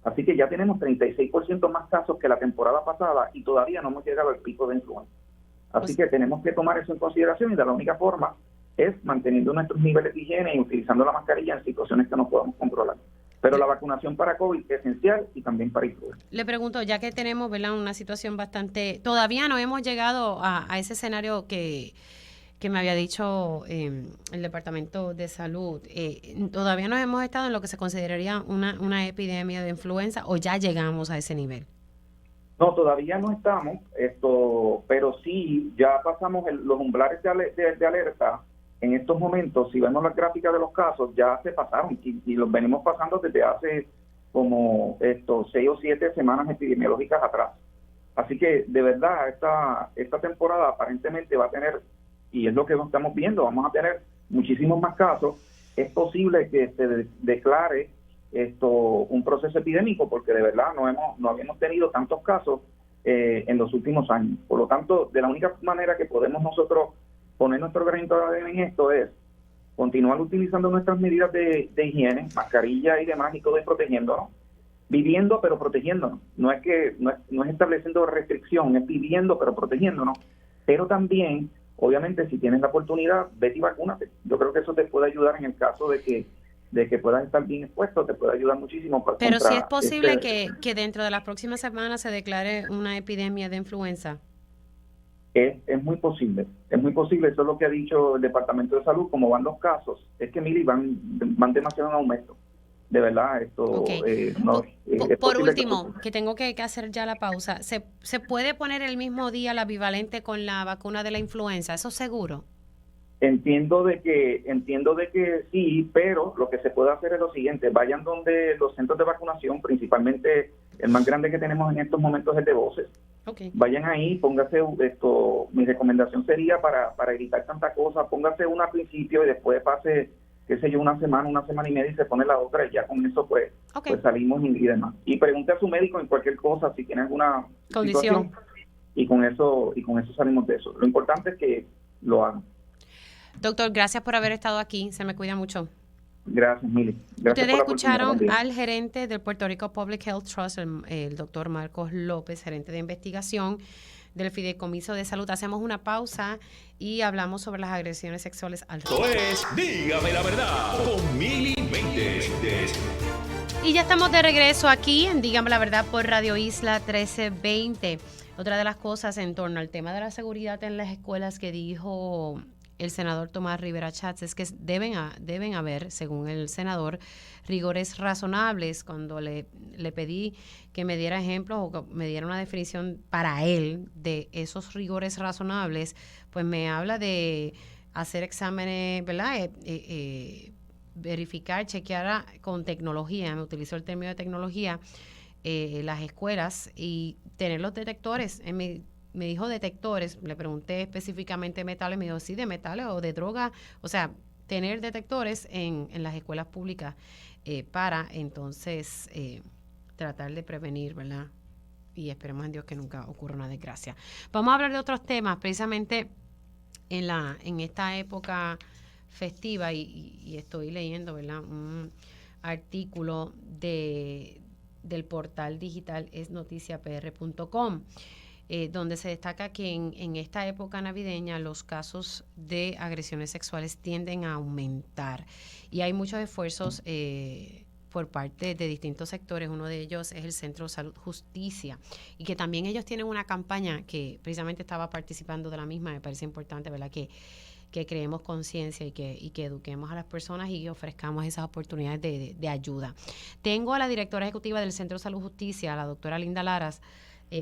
Así que ya tenemos 36% más casos que la temporada pasada y todavía no hemos llegado al pico de influenza. Así que tenemos que tomar eso en consideración y de la única forma es manteniendo nuestros niveles de higiene y utilizando la mascarilla en situaciones que no podemos controlar. Pero la vacunación para COVID es esencial y también para influenza. Le pregunto, ya que tenemos, ¿verdad?, una situación bastante... Todavía no hemos llegado a ese escenario que me había dicho el Departamento de Salud. ¿Todavía no hemos estado en lo que se consideraría una epidemia de influenza o ya llegamos a ese nivel? No, todavía no estamos, pero sí, ya pasamos los umbrales de alerta. En estos momentos, si vemos las gráficas de los casos, ya se pasaron y los venimos pasando desde hace como 6 o 7 semanas epidemiológicas atrás. Así que, de verdad, esta temporada aparentemente va a tener, y es lo que estamos viendo, vamos a tener muchísimos más casos. Es posible que se declare un proceso epidémico porque de verdad no habíamos tenido tantos casos en los últimos años. Por lo tanto, de la única manera que podemos nosotros poner nuestro granito de arena en esto es continuar utilizando nuestras medidas de higiene, mascarilla y demás y todo, y protegiéndonos, viviendo pero protegiéndonos. No es estableciendo restricción, es viviendo pero protegiéndonos, pero también, obviamente, si tienes la oportunidad, vete y vacúnate. Yo creo que eso te puede ayudar en el caso de que puedas estar bien expuesto, te puede ayudar muchísimo. Pero si es posible que dentro de las próximas semanas se declare una epidemia de influenza. Es muy posible, eso es lo que ha dicho el Departamento de Salud, como van los casos, es que Mili, van demasiado en aumento, de verdad, Okay. Por último, que tengo que hacer ya la pausa, ¿se puede poner el mismo día la bivalente con la vacuna de la influenza? ¿Eso seguro? Entiendo de que sí, pero lo que se puede hacer es lo siguiente: vayan donde los centros de vacunación, principalmente el más grande que tenemos en estos momentos es el de Voces. Okay. Vayan ahí, póngase mi recomendación sería para evitar tanta cosa, póngase una al principio y después pase, qué sé yo, una semana y media y se pone la otra y ya con eso pues salimos y demás. Y pregunte a su médico en cualquier cosa si tiene alguna condición y con eso salimos de eso. Lo importante es que lo hagan. Doctor, gracias por haber estado aquí. Se me cuida mucho. Gracias, Mili. Ustedes escucharon al gerente del Puerto Rico Public Health Trust, el doctor Marcos López, gerente de investigación del Fideicomiso de Salud. Hacemos una pausa y hablamos sobre las agresiones sexuales al Esto es Dígame la Verdad con Mili Méndez. Y ya estamos de regreso aquí en Dígame la Verdad por Radio Isla 1320. Otra de las cosas en torno al tema de la seguridad en las escuelas que dijo el senador Tomás Rivera Chats es que deben haber, según el senador, rigores razonables. Cuando le pedí que me diera ejemplos o que me diera una definición para él de esos rigores razonables, pues me habla de hacer exámenes, ¿verdad? Verificar, chequear con tecnología, me utilizó el término de tecnología, las escuelas y tener los detectores. Me dijo detectores, le pregunté específicamente metales, me dijo sí, de metales o de drogas, o sea, tener detectores en las escuelas públicas para entonces tratar de prevenir, ¿verdad? Y esperemos en Dios que nunca ocurra una desgracia. Vamos a hablar de otros temas, precisamente en esta época festiva y estoy leyendo, ¿verdad?, un artículo del portal digital esnoticiapr.com, donde se destaca que en esta época navideña los casos de agresiones sexuales tienden a aumentar y hay muchos esfuerzos por parte de distintos sectores. Uno de ellos es el Centro Salud Justicia y que también ellos tienen una campaña que precisamente estaba participando de la misma. Me parece importante, ¿verdad?, que creemos conciencia y que eduquemos a las personas y ofrezcamos esas oportunidades de ayuda. Tengo a la directora ejecutiva del Centro Salud Justicia, la doctora Linda Laras,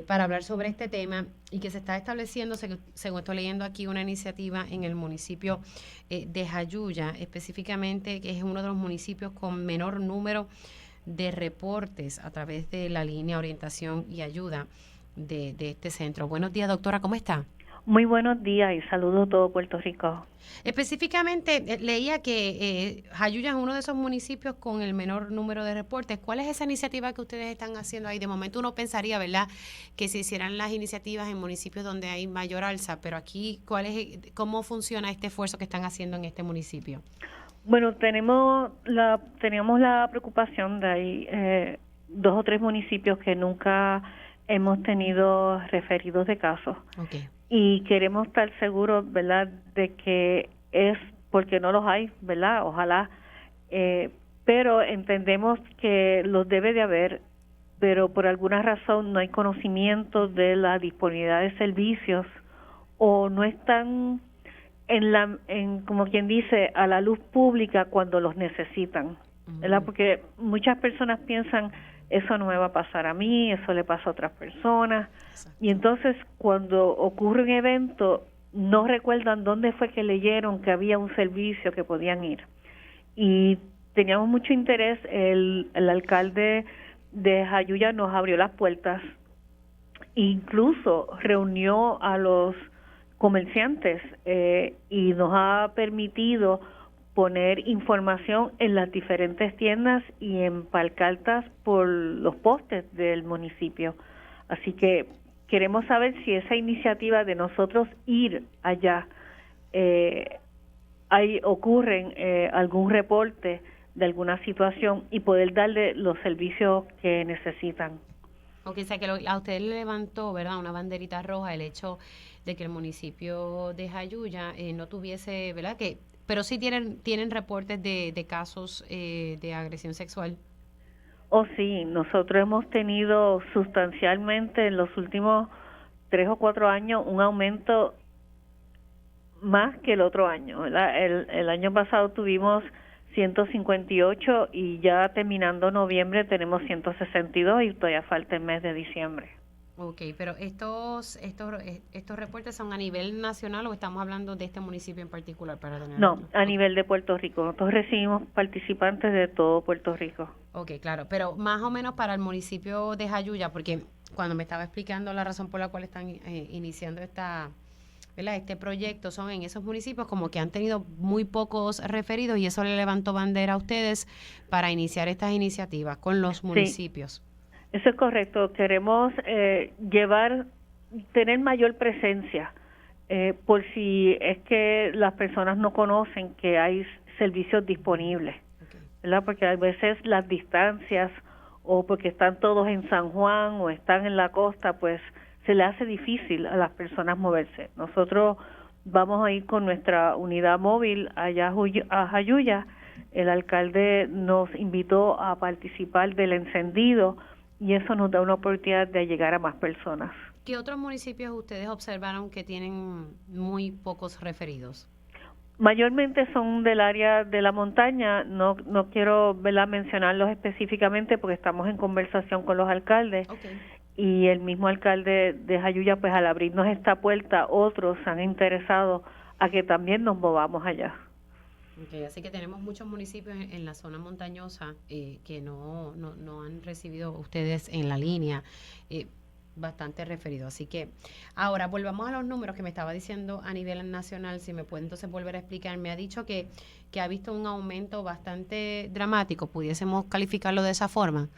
para hablar sobre este tema y que se está estableciendo, según estoy leyendo aquí, una iniciativa en el municipio de Jayuya, específicamente, que es uno de los municipios con menor número de reportes a través de la línea Orientación y Ayuda de este centro. Buenos días, doctora, ¿cómo está? Muy buenos días y saludos a todo Puerto Rico. Específicamente, leía que Jayuya es uno de esos municipios con el menor número de reportes. ¿Cuál es esa iniciativa que ustedes están haciendo ahí? De momento uno pensaría, ¿verdad?, que se hicieran las iniciativas en municipios donde hay mayor alza, pero aquí, ¿cómo funciona este esfuerzo que están haciendo en este municipio? Bueno, teníamos la preocupación de ahí 2 o 3 municipios que nunca hemos tenido referidos de casos. Okay. Y queremos estar seguros, ¿verdad?, de que es porque no los hay, ¿verdad? Ojalá. Pero entendemos que los debe de haber, pero por alguna razón no hay conocimiento de la disponibilidad de servicios o no están como quien dice, a la luz pública cuando los necesitan, ¿verdad? Porque muchas personas piensan, eso no me va a pasar a mí, eso le pasa a otras personas. Exacto. Y entonces cuando ocurre un evento no recuerdan dónde fue que leyeron que había un servicio que podían ir. Y teníamos mucho interés, el alcalde de Jayuya nos abrió las puertas, incluso reunió a los comerciantes y nos ha permitido poner información en las diferentes tiendas y en pancartas por los postes del municipio. Así que queremos saber si esa iniciativa de nosotros ir allá, ocurren algún reporte de alguna situación y poder darle los servicios que necesitan. Ok, o sea que a usted le levantó, ¿verdad?, una banderita roja el hecho de que el municipio de Jayuya no tuviese, ¿verdad?, pero sí tienen reportes de casos de agresión sexual. Oh, sí, nosotros hemos tenido sustancialmente en los últimos 3 o 4 años un aumento más que el otro año, ¿verdad? El año pasado tuvimos 158 y ya terminando noviembre tenemos 162 y todavía falta el mes de diciembre. Ok, pero estos reportes son a nivel nacional o estamos hablando de este municipio en particular para tener? No, a nivel de Puerto Rico. Nosotros recibimos participantes de todo Puerto Rico. Ok, claro, pero más o menos para el municipio de Jayuya, porque cuando me estaba explicando la razón por la cual están iniciando este proyecto, son en esos municipios como que han tenido muy pocos referidos y eso le levantó bandera a ustedes para iniciar estas iniciativas con los municipios. Sí. Eso es correcto. Queremos tener mayor presencia, por si es que las personas no conocen que hay servicios disponibles, ¿verdad? Porque a veces las distancias o porque están todos en San Juan o están en la costa, pues se le hace difícil a las personas moverse. Nosotros vamos a ir con nuestra unidad móvil allá a Jayuya. El alcalde nos invitó a participar del encendido y eso nos da una oportunidad de llegar a más personas. ¿Qué otros municipios ustedes observaron que tienen muy pocos referidos? Mayormente son del área de la montaña, no quiero, ¿verdad?, mencionarlos específicamente porque estamos en conversación con los alcaldes. Okay. Y el mismo alcalde de Jayuya, pues al abrirnos esta puerta, otros se han interesado a que también nos movamos allá. Okay, así que tenemos muchos municipios en la zona montañosa que no han recibido ustedes en la línea, bastante referido. Así que ahora volvamos a los números que me estaba diciendo a nivel nacional. Si me puede entonces volver a explicar. Me ha dicho que ha visto un aumento bastante dramático. ¿Pudiésemos calificarlo de esa forma?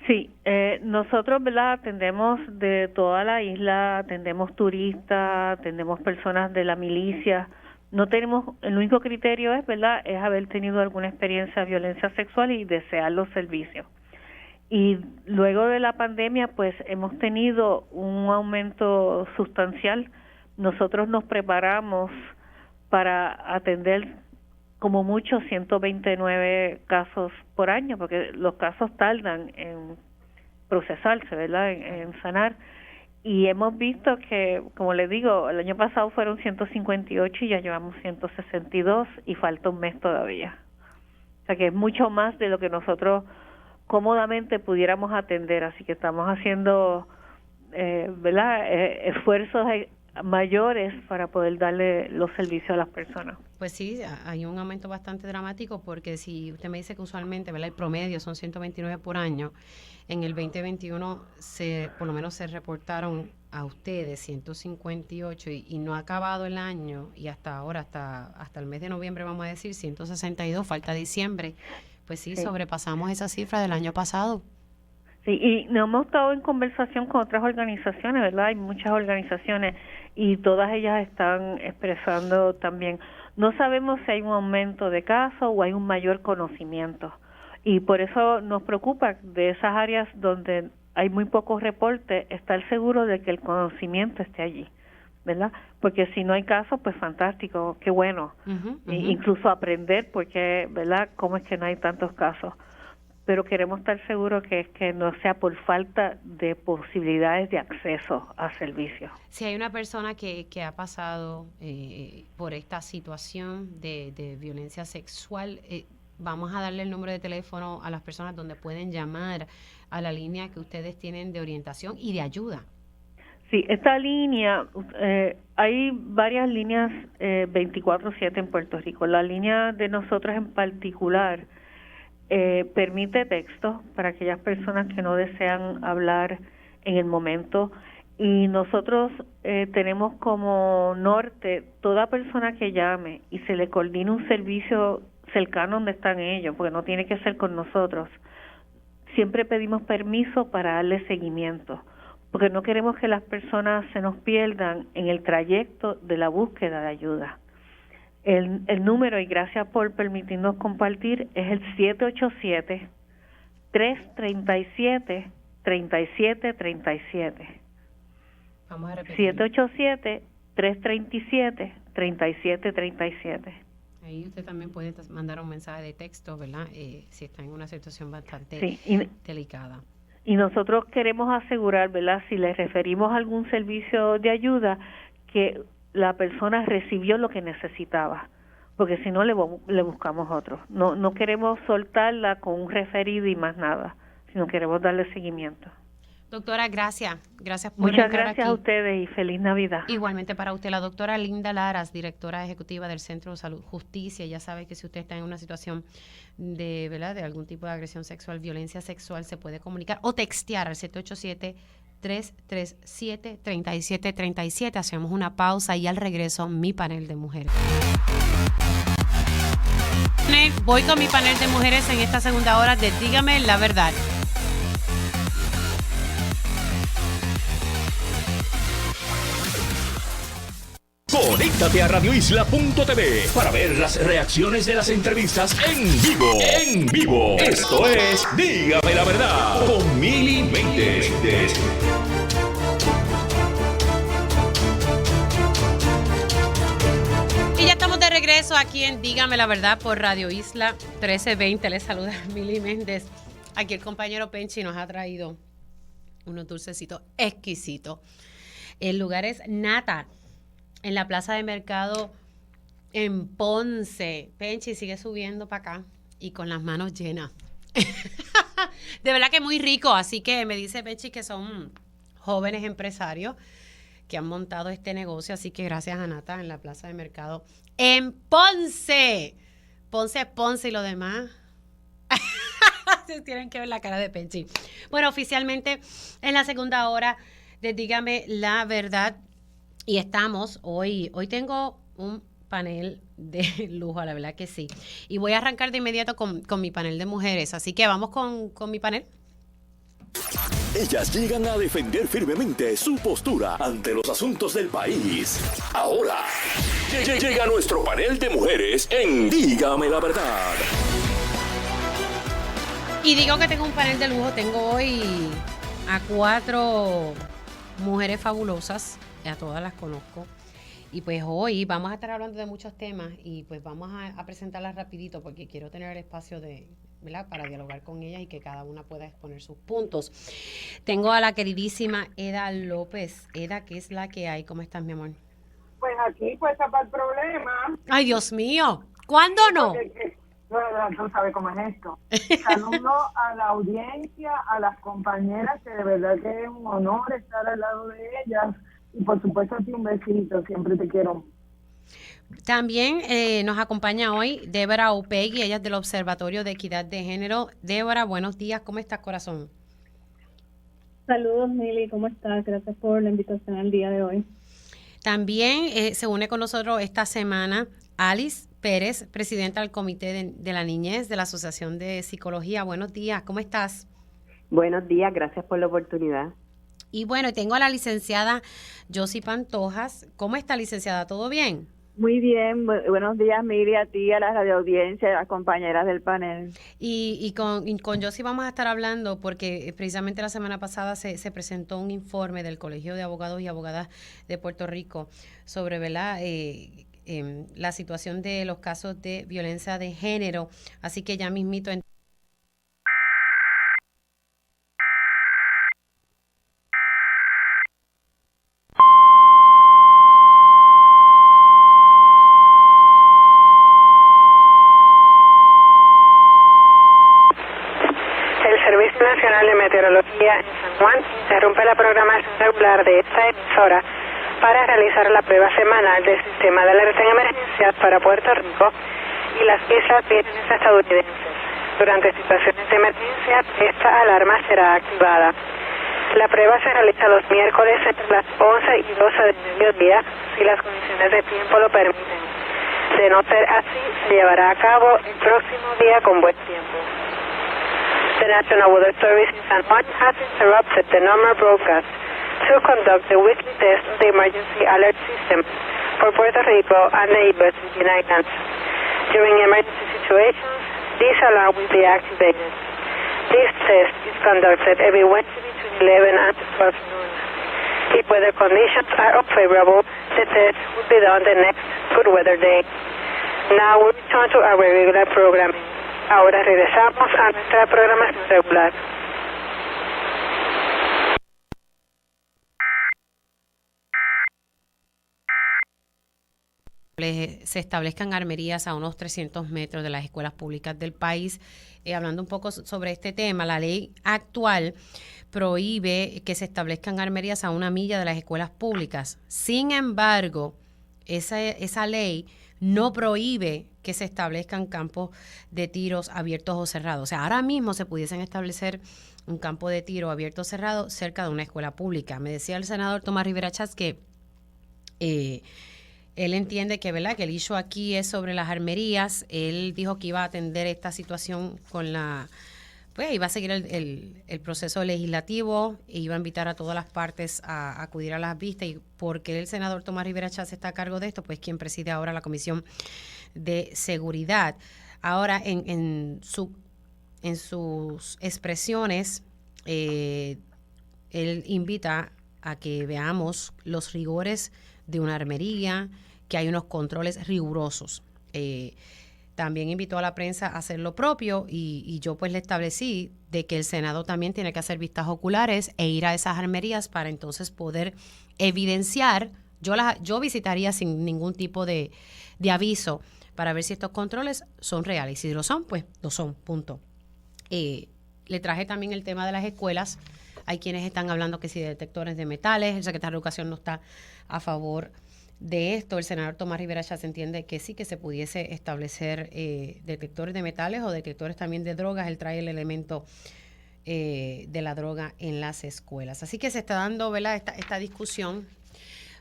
Sí, nosotros, ¿verdad?, atendemos de toda la isla, atendemos turistas, atendemos personas de la milicia. No tenemos, el único criterio es, ¿verdad?, es haber tenido alguna experiencia de violencia sexual y desear los servicios. Y luego de la pandemia, pues hemos tenido un aumento sustancial. Nosotros nos preparamos para atender como mucho 129 casos por año, porque los casos tardan en procesarse, ¿verdad?, en sanar. Y hemos visto que, como les digo, el año pasado fueron 158 y ya llevamos 162 y falta un mes todavía. O sea que es mucho más de lo que nosotros cómodamente pudiéramos atender, así que estamos haciendo ¿verdad?, esfuerzos mayores para poder darle los servicios a las personas. Pues sí, hay un aumento bastante dramático porque si usted me dice que usualmente, ¿verdad?, el promedio son 129 por año, en el 2021 por lo menos se reportaron a ustedes 158 y no ha acabado el año y hasta ahora, hasta el mes de noviembre vamos a decir 162, falta diciembre. Pues sí, sobrepasamos esa cifra del año pasado. Sí, y nos hemos estado en conversación con otras organizaciones, ¿verdad? Hay muchas organizaciones y todas ellas están expresando también. No sabemos si hay un aumento de casos o hay un mayor conocimiento. Y por eso nos preocupa de esas áreas donde hay muy pocos reportes, estar seguro de que el conocimiento esté allí, ¿verdad? Porque si no hay casos, pues fantástico, qué bueno. Incluso aprender, porque, ¿verdad?, cómo es que no hay tantos casos. Pero queremos estar seguros que no sea por falta de posibilidades de acceso a servicios. Si hay una persona que ha pasado por esta situación de violencia sexual, vamos a darle el número de teléfono a las personas donde pueden llamar a la línea que ustedes tienen de orientación y de ayuda. Sí, esta línea, hay varias líneas 24/7 en Puerto Rico. La línea de nosotros en particular permite texto para aquellas personas que no desean hablar en el momento, y nosotros tenemos como norte toda persona que llame y se le coordina un servicio cercano donde están ellos, porque no tiene que ser con nosotros. Siempre pedimos permiso para darle seguimiento, porque no queremos que las personas se nos pierdan en el trayecto de la búsqueda de ayuda. El número, y gracias por permitirnos compartir, es el 787-337-3737. Vamos a repetir. 787-337-3737. Ahí usted también puede mandar un mensaje de texto, ¿verdad? Si está en una situación bastante delicada. Y nosotros queremos asegurar, ¿verdad?, si le referimos a algún servicio de ayuda, que la persona recibió lo que necesitaba, porque si no le buscamos otro. No queremos soltarla con un referido y más nada, sino queremos darle seguimiento. Doctora, gracias por Muchas gracias aquí a ustedes y feliz Navidad. Igualmente para usted, la doctora Linda Laras, directora ejecutiva del Centro de Salud Justicia. Ya sabe que si usted está en una situación de, ¿verdad?, de algún tipo de agresión sexual, violencia sexual, se puede comunicar o textear al 787-337-3737. Hacemos una pausa y al regreso mi panel de mujeres. Voy con mi panel de mujeres en esta segunda hora de Dígame la Verdad. Conéctate a radioisla.tv para ver las reacciones de las entrevistas en vivo. En vivo. Esto es Dígame la Verdad con Mili Méndez. Y ya estamos de regreso aquí en Dígame la Verdad por Radio Isla 1320. Les saluda Mili Méndez. Aquí el compañero Penchi nos ha traído unos dulcecitos exquisitos. El lugar es Nata, en la plaza de mercado en Ponce. Penchi sigue subiendo para acá y con las manos llenas. De verdad que muy rico, así que me dice Penchi que son jóvenes empresarios que han montado este negocio, así que gracias a Nata en la Plaza de Mercado en Ponce. Ponce y lo demás. Tienen que ver la cara de Penchi. Bueno, oficialmente en la segunda hora de Dígame la Verdad y estamos hoy tengo un panel de lujo, la verdad que sí. Y voy a arrancar de inmediato con mi panel de mujeres, así que vamos con mi panel. Ellas llegan a defender firmemente su postura ante los asuntos del país. Ahora, llega nuestro panel de mujeres en Dígame la Verdad. Y digo que tengo un panel de lujo, tengo hoy a 4 mujeres fabulosas, a todas las conozco. Y pues hoy vamos a estar hablando de muchos temas y pues vamos a presentarlas rapidito porque quiero tener el espacio ¿verdad? Para dialogar con ellas y que cada una pueda exponer sus puntos. Tengo a la queridísima Eda López. Eda, ¿qué es la que hay? ¿Cómo estás, mi amor? Pues aquí, pues, para el problema. ¡Ay, Dios mío! ¿Cuándo no? Bueno, tú sabes cómo es esto. Saludo a la audiencia, a las compañeras, que de verdad que es un honor estar al lado de ellas. Y por supuesto a ti un besito, siempre te quiero. También nos acompaña hoy Débora Upegui, ella es del Observatorio de Equidad de Género. Débora, buenos días, ¿cómo estás, corazón? Saludos, Mili, ¿cómo estás? Gracias por la invitación al día de hoy. También se une con nosotros esta semana Alice Pérez, presidenta del Comité de la Niñez de la Asociación de Psicología. Buenos días, ¿cómo estás? Buenos días, gracias por la oportunidad. Y bueno, tengo a la licenciada Josie Pantojas. ¿Cómo está, licenciada? ¿Todo bien? Muy bien, buenos días, Miri, a ti, a la radioaudiencia, a las compañeras del panel. Y con Josie vamos a estar hablando porque precisamente la semana pasada se presentó un informe del Colegio de Abogados y Abogadas de Puerto Rico sobre, ¿verdad?, la situación de los casos de violencia de género. Así que ya mismito... Nacional de Meteorología en San Juan interrumpe la programación regular de esta emisora para realizar la prueba semanal del sistema de alerta en emergencias para Puerto Rico y las islas vírgenes estadounidenses. Durante situaciones de emergencia, esta alarma será activada. La prueba se realiza los miércoles entre las 11 y 12 del mediodía, si las condiciones de tiempo lo permiten. De no ser así, se llevará a cabo el próximo día con buen tiempo. The National Weather Service in San Juan has interrupted the normal broadcast to conduct the weekly test of the emergency alert system for Puerto Rico and neighbors Virgin Islands. During emergency situations, this alarm will be activated. This test is conducted every Wednesday between 11 and 12 noon. If weather conditions are unfavorable, the test will be done the next good weather day. Now we return to our regular programming. Ahora regresamos a nuestra programación regular. Se establezcan armerías a unos 300 metros de las escuelas públicas del país. Hablando un poco sobre este tema, la ley actual prohíbe que se establezcan armerías a 1 milla de las escuelas públicas. Sin embargo, esa ley no prohíbe que se establezcan campos de tiros abiertos o cerrados. O sea, ahora mismo se pudiesen establecer un campo de tiro abierto o cerrado cerca de una escuela pública. Me decía el senador Tomás Rivera Chats que él entiende que, ¿verdad?, que el issue aquí es sobre las armerías. Él dijo que iba a atender esta situación con pues iba a seguir el proceso legislativo e iba a invitar a todas las partes a acudir a las vistas. Y porque el senador Tomás Rivera Chats está a cargo de esto, pues quien preside ahora la Comisión de Seguridad. Ahora, en sus expresiones, él invita a que veamos los rigores de una armería, que hay unos controles rigurosos. También invitó a la prensa a hacer lo propio y yo pues le establecí de que el Senado también tiene que hacer vistas oculares e ir a esas armerías para entonces poder evidenciar Yo visitaría sin ningún tipo de aviso para ver si estos controles son reales. Y si lo son, pues lo son, punto. Le traje también el tema de las escuelas. Hay quienes están hablando que si de detectores de metales, el secretario de Educación no está a favor de esto. El senador Tomás Rivera Schatz entiende que sí, que se pudiese establecer detectores de metales o detectores también de drogas. Él trae el elemento de la droga en las escuelas. Así que se está dando, ¿verdad?, esta discusión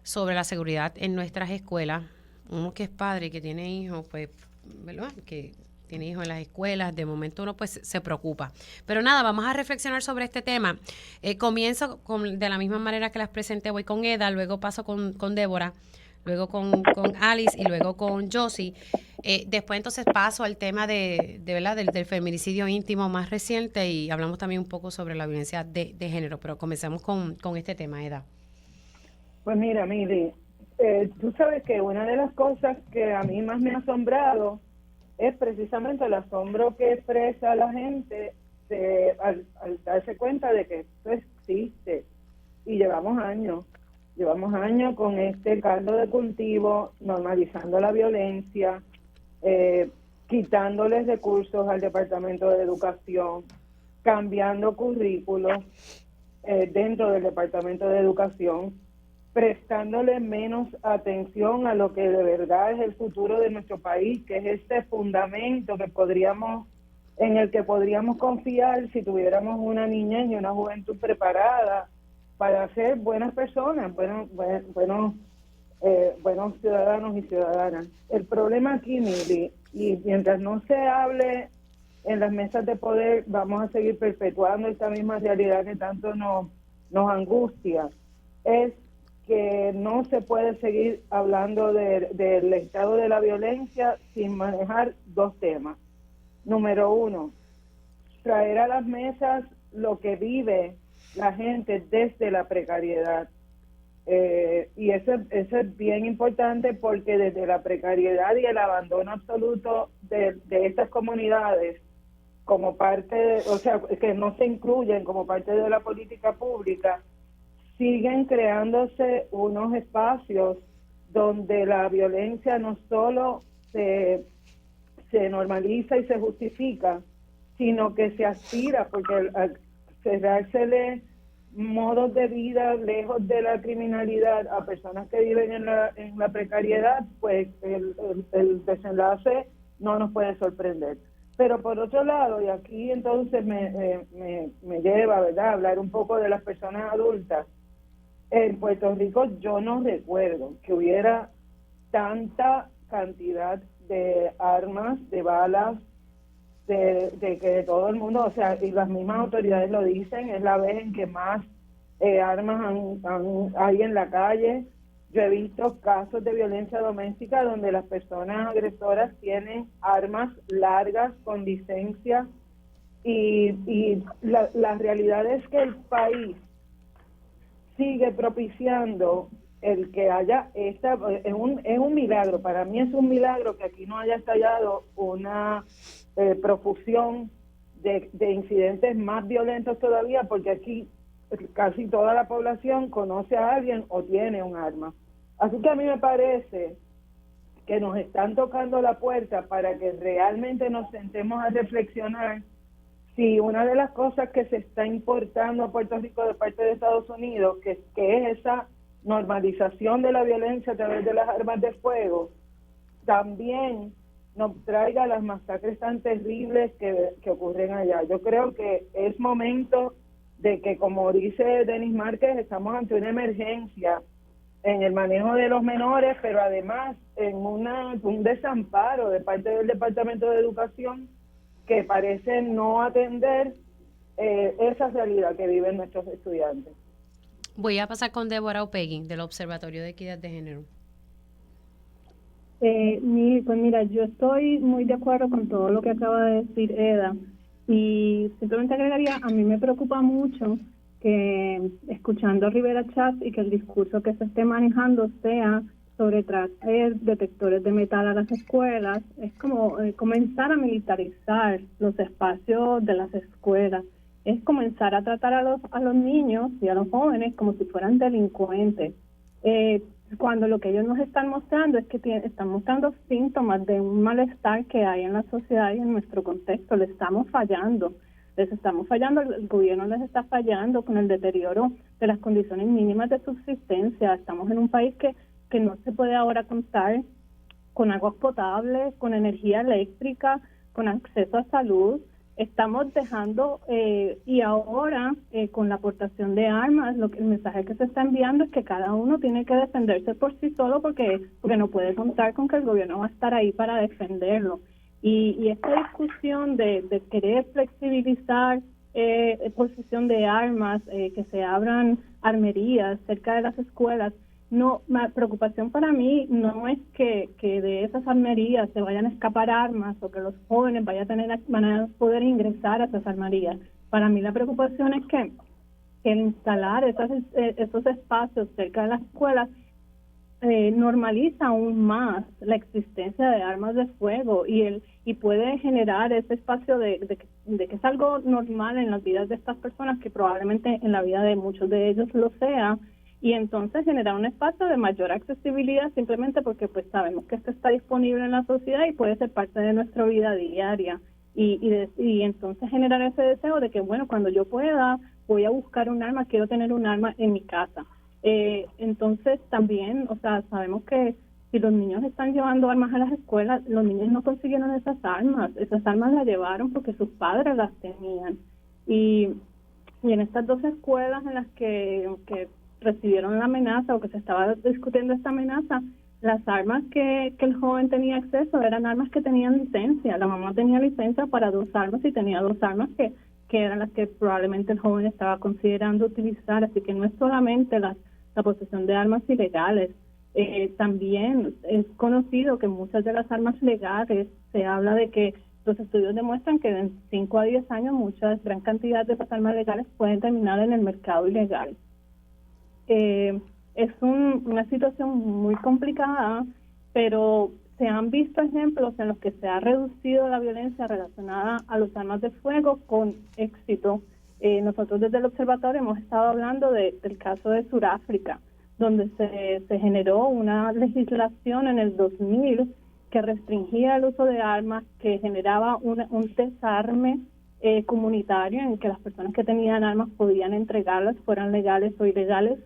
sobre la seguridad en nuestras escuelas. Uno que es padre y que tiene hijos, pues, ¿verdad?, que tiene hijos en las escuelas, de momento uno pues se preocupa. Pero nada, vamos a reflexionar sobre este tema. Comienzo de la misma manera que las presenté, voy con Eda, luego paso con Débora, luego con Alice y luego con Josie. Después entonces paso al tema de ¿verdad?, del feminicidio íntimo más reciente y hablamos también un poco sobre la violencia de género, pero comencemos con este tema, Eda. Pues mira, Mili, tú sabes que una de las cosas que a mí más me ha asombrado es precisamente el asombro que expresa la gente al darse cuenta de que esto existe. Y llevamos años con este caldo de cultivo, normalizando la violencia, quitándoles recursos al Departamento de Educación, cambiando currículos dentro del Departamento de Educación, prestándole menos atención a lo que de verdad es el futuro de nuestro país, que es este fundamento en el que podríamos confiar si tuviéramos una niñez y una juventud preparada para ser buenas personas, buenos ciudadanos y ciudadanas. El problema aquí, Mili, y mientras no se hable en las mesas de poder, vamos a seguir perpetuando esta misma realidad que tanto nos angustia, es que no se puede seguir hablando del estado de la violencia sin manejar dos temas. Número uno, traer a las mesas lo que vive la gente desde la precariedad. Y eso es bien importante porque desde la precariedad y el abandono absoluto de estas comunidades como parte, que no se incluyen como parte de la política pública, siguen creándose unos espacios donde la violencia no solo se normaliza y se justifica, sino que se aspira, porque al cerrársele modos de vida lejos de la criminalidad a personas que viven en la precariedad, pues el desenlace no nos puede sorprender. Pero por otro lado, y aquí entonces me lleva, ¿verdad?, a hablar un poco de las personas adultas. En Puerto Rico yo no recuerdo que hubiera tanta cantidad de armas, de balas, de que todo el mundo, y las mismas autoridades lo dicen, es la vez en que más armas hay en la calle. Yo he visto casos de violencia doméstica donde las personas agresoras tienen armas largas con licencia y la realidad es que el país sigue propiciando el que haya es un milagro. Para mí es un milagro que aquí no haya estallado una profusión de incidentes más violentos todavía, porque aquí casi toda la población conoce a alguien o tiene un arma. Así que a mí me parece que nos están tocando la puerta para que realmente nos sentemos a reflexionar si una de las cosas que se está importando a Puerto Rico de parte de Estados Unidos, que es esa normalización de la violencia a través de las armas de fuego, también nos traiga las masacres tan terribles que ocurren allá. Yo creo que es momento de que, como dice Denis Márquez, estamos ante una emergencia en el manejo de los menores, pero además en un desamparo de parte del Departamento de Educación que parece no atender esa realidad que viven nuestros estudiantes. Voy a pasar con Débora Upegui, del Observatorio de Equidad de Género. Pues mira, yo estoy muy de acuerdo con todo lo que acaba de decir Eda, y simplemente agregaría, a mí me preocupa mucho que, escuchando a Rivera Schatz, y que el discurso que se esté manejando sea sobre traer detectores de metal a las escuelas. Es como comenzar a militarizar los espacios de las escuelas, es comenzar a tratar a los niños y a los jóvenes como si fueran delincuentes. cuando lo que ellos nos están mostrando es que están mostrando síntomas de un malestar que hay en la sociedad y en nuestro contexto. Les estamos fallando, el gobierno les está fallando con el deterioro de las condiciones mínimas de subsistencia. Estamos en un país que no se puede ahora contar con agua potable, con energía eléctrica, con acceso a salud. Estamos dejando, y ahora con la aportación de armas, el mensaje que se está enviando es que cada uno tiene que defenderse por sí solo porque no puede contar con que el gobierno va a estar ahí para defenderlo. Y esta discusión de querer flexibilizar posesión de armas, que se abran armerías cerca de las escuelas, no, la preocupación para mí no es que de esas armerías se vayan a escapar armas o que los jóvenes van a poder ingresar a esas armerías. Para mí la preocupación es que el instalar esos espacios cerca de las escuelas normaliza aún más la existencia de armas de fuego y puede generar ese espacio de que es algo normal en las vidas de estas personas, que probablemente en la vida de muchos de ellos lo sea, y entonces generar un espacio de mayor accesibilidad simplemente porque pues sabemos que esto está disponible en la sociedad y puede ser parte de nuestra vida diaria, y entonces generar ese deseo de que bueno, cuando yo pueda voy a buscar un arma, quiero tener un arma en mi casa. Entonces también, o sea, sabemos que si los niños están llevando armas a las escuelas, los niños no consiguieron esas armas las llevaron porque sus padres las tenían, y en estas 2 escuelas en las que recibieron la amenaza o que se estaba discutiendo esta amenaza, las armas que el joven tenía acceso eran armas que tenían licencia. La mamá tenía licencia para 2 armas y tenía 2 armas que eran las que probablemente el joven estaba considerando utilizar. Así que no es solamente la posesión de armas ilegales. También es conocido que muchas de las armas legales, se habla de que los estudios demuestran que en 5 a 10 años gran cantidad de esas armas legales pueden terminar en el mercado ilegal. Es una situación muy complicada, pero se han visto ejemplos en los que se ha reducido la violencia relacionada a los armas de fuego con éxito. Nosotros desde el observatorio hemos estado hablando del caso de Sudáfrica, donde se generó una legislación en el 2000 que restringía el uso de armas, que generaba un desarme comunitario en que las personas que tenían armas podían entregarlas, fueran legales o ilegales,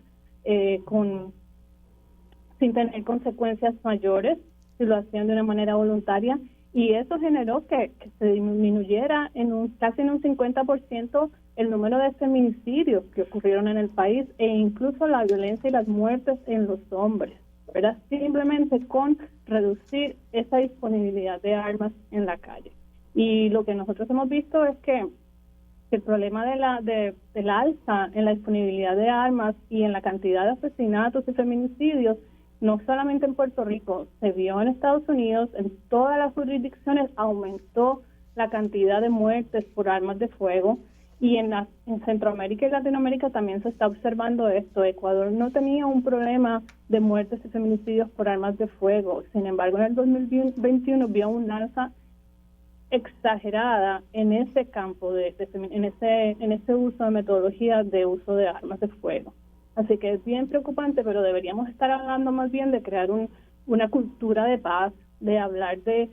sin tener consecuencias mayores si lo hacían de una manera voluntaria, y eso generó que se disminuyera casi en un 50% el número de feminicidios que ocurrieron en el país, e incluso la violencia y las muertes en los hombres, ¿verdad? Simplemente con reducir esa disponibilidad de armas en la calle. Y lo que nosotros hemos visto es que el problema del alza en la disponibilidad de armas y en la cantidad de asesinatos y feminicidios, no solamente en Puerto Rico, se vio en Estados Unidos, en todas las jurisdicciones aumentó la cantidad de muertes por armas de fuego, y en Centroamérica y Latinoamérica también se está observando esto. Ecuador no tenía un problema de muertes y feminicidios por armas de fuego, sin embargo en el 2021 vio un alza exagerada en ese campo, en ese uso de metodologías de uso de armas de fuego. Así que es bien preocupante, pero deberíamos estar hablando más bien de crear una cultura de paz, de hablar de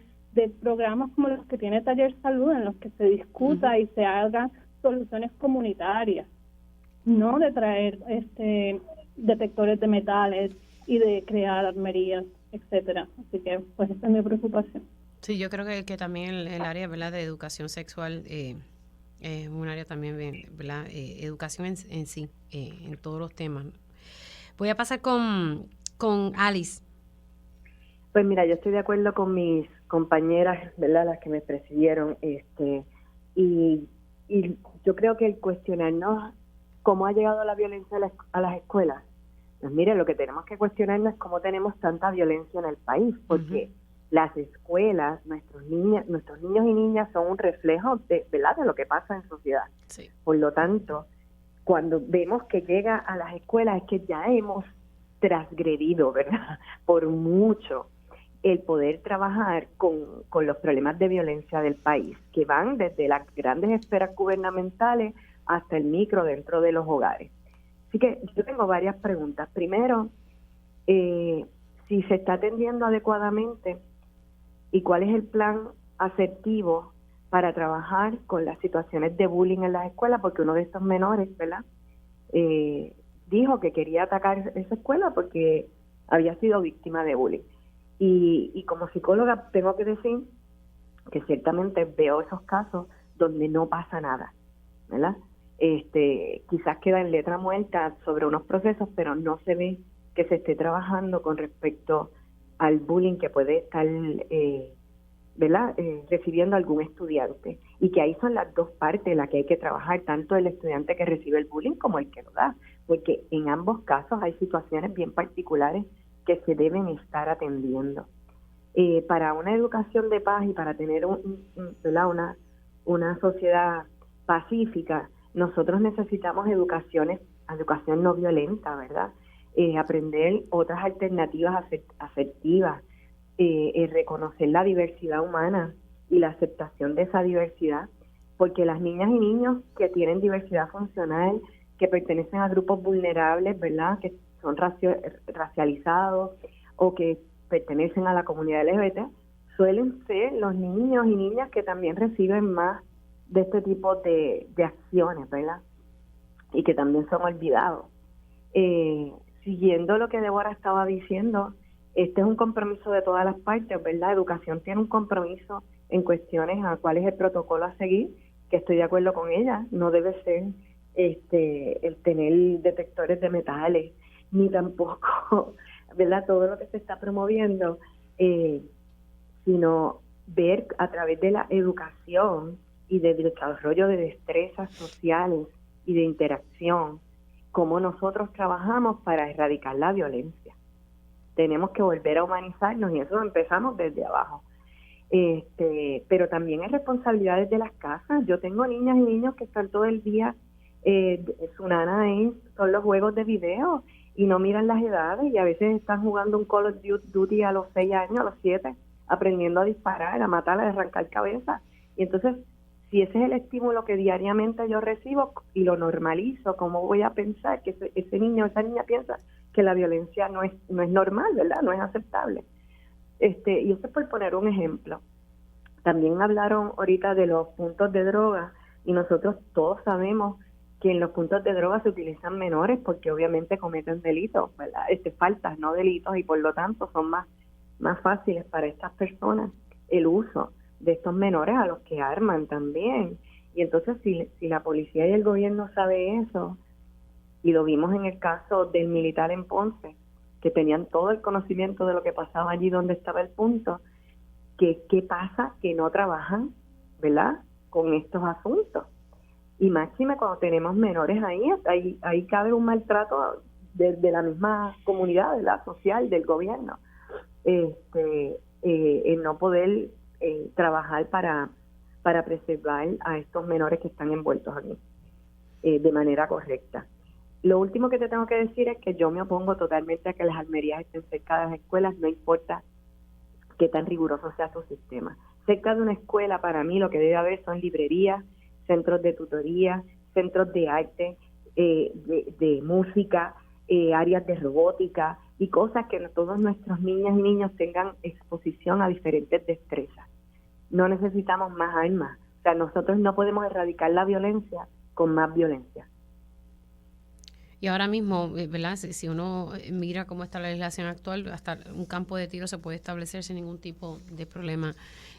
programas como los que tiene Taller Salud, en los que se discuta y se hagan soluciones comunitarias, no de traer detectores de metales y de crear armerías, etcétera. Así que pues esta es mi preocupación. Sí, yo creo que también el área, ¿verdad?, de educación sexual es un área también, ¿verdad?, educación en sí, en todos los temas. Voy a pasar con Alice. Pues mira, yo estoy de acuerdo con mis compañeras, ¿verdad?, las que me precedieron, y yo creo que el cuestionarnos cómo ha llegado la violencia a las escuelas, pues mire, lo que tenemos que cuestionarnos es cómo tenemos tanta violencia en el país, porque las escuelas, nuestros niños y niñas son un reflejo de lo que pasa en sociedad. Sí. Por lo tanto, cuando vemos que llega a las escuelas es que ya hemos transgredido, ¿verdad?, por mucho el poder trabajar con los problemas de violencia del país, que van desde las grandes esferas gubernamentales hasta el micro dentro de los hogares. Así que yo tengo varias preguntas. Primero, si se está atendiendo adecuadamente y cuál es el plan asertivo para trabajar con las situaciones de bullying en las escuelas, porque uno de estos menores, ¿verdad?, dijo que quería atacar esa escuela porque había sido víctima de bullying. Y como psicóloga tengo que decir que ciertamente veo esos casos donde no pasa nada, ¿verdad? Quizás queda en letra muerta sobre unos procesos, pero no se ve que se esté trabajando con respecto al bullying que puede estar ¿verdad? Recibiendo algún estudiante, y que ahí son las dos partes las que hay que trabajar, tanto el estudiante que recibe el bullying como el que lo da, porque en ambos casos hay situaciones bien particulares que se deben estar atendiendo. Para una educación de paz y para tener ¿verdad? una sociedad pacífica, nosotros necesitamos educación no violenta, ¿verdad? Aprender otras alternativas afectivas, reconocer la diversidad humana y la aceptación de esa diversidad, porque las niñas y niños que tienen diversidad funcional, que pertenecen a grupos vulnerables, ¿verdad?, que son racializados o que pertenecen a la comunidad LGBT, suelen ser los niños y niñas que también reciben más de este tipo de acciones, ¿verdad?, y que también son olvidados. Siguiendo lo que Débora estaba diciendo, este es un compromiso de todas las partes, ¿verdad? Educación tiene un compromiso en cuestiones a cuál es el protocolo a seguir, que estoy de acuerdo con ella. No debe ser el tener detectores de metales, ni tampoco, ¿verdad?, todo lo que se está promoviendo, sino ver a través de la educación y del desarrollo de destrezas sociales y de interacción, cómo nosotros trabajamos para erradicar la violencia. Tenemos que volver a humanizarnos y eso empezamos desde abajo. Pero también es responsabilidad de las casas. Yo tengo niñas y niños que están todo el día, su nana son los juegos de video y no miran las edades, y a veces están jugando un Call of Duty a los 6 años, a los 7, aprendiendo a disparar, a matar, a arrancar cabezas. Y entonces, si ese es el estímulo que diariamente yo recibo y lo normalizo, ¿cómo voy a pensar que ese niño o esa niña piensa que la violencia no es normal, ¿verdad? No es aceptable. Y eso es por poner un ejemplo. También hablaron ahorita de los puntos de droga, y nosotros todos sabemos que en los puntos de droga se utilizan menores porque obviamente cometen delitos, ¿verdad? Faltas, no delitos, y por lo tanto son más fáciles para estas personas el uso de estos menores, a los que arman también. Y entonces si la policía y el gobierno sabe eso, y lo vimos en el caso del militar en Ponce, que tenían todo el conocimiento de lo que pasaba allí donde estaba el punto, ¿qué pasa? Que no trabajan, ¿verdad?, con estos asuntos. Y máxime cuando tenemos menores ahí cabe un maltrato de la misma comunidad, ¿verdad?, social, del gobierno, en no poder trabajar para preservar a estos menores que están envueltos aquí de manera correcta. Lo último que te tengo que decir es que yo me opongo totalmente a que las almerías estén cerca de las escuelas, no importa qué tan riguroso sea su sistema. Cerca de una escuela, para mí, lo que debe haber son librerías, centros de tutoría, centros de arte, de música, áreas de robótica y cosas que todos nuestros niñas y niños tengan exposición a diferentes destrezas. No necesitamos más armas. O sea, nosotros no podemos erradicar la violencia con más violencia. Y ahora mismo, ¿verdad?, si uno mira cómo está la legislación actual, hasta un campo de tiro se puede establecer sin ningún tipo de problema.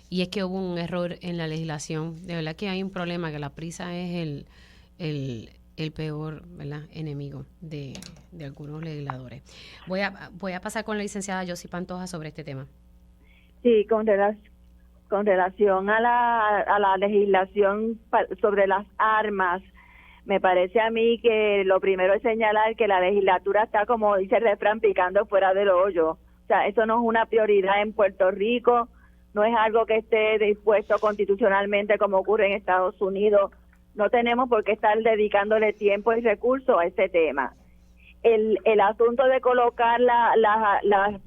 Y es que hubo un error en la legislación. De verdad que hay un problema, que la prisa es el peor, ¿verdad?, enemigo de algunos legisladores. Voy a pasar con la licenciada Yossi Pantoja sobre este tema. Sí, con relación a la legislación sobre las armas, me parece a mí que lo primero es señalar que la legislatura está, como dice el refrán, picando fuera del hoyo. O sea, eso no es una prioridad en Puerto Rico, no es algo que esté dispuesto constitucionalmente como ocurre en Estados Unidos. No tenemos por qué estar dedicándole tiempo y recursos a ese tema. El asunto de colocar las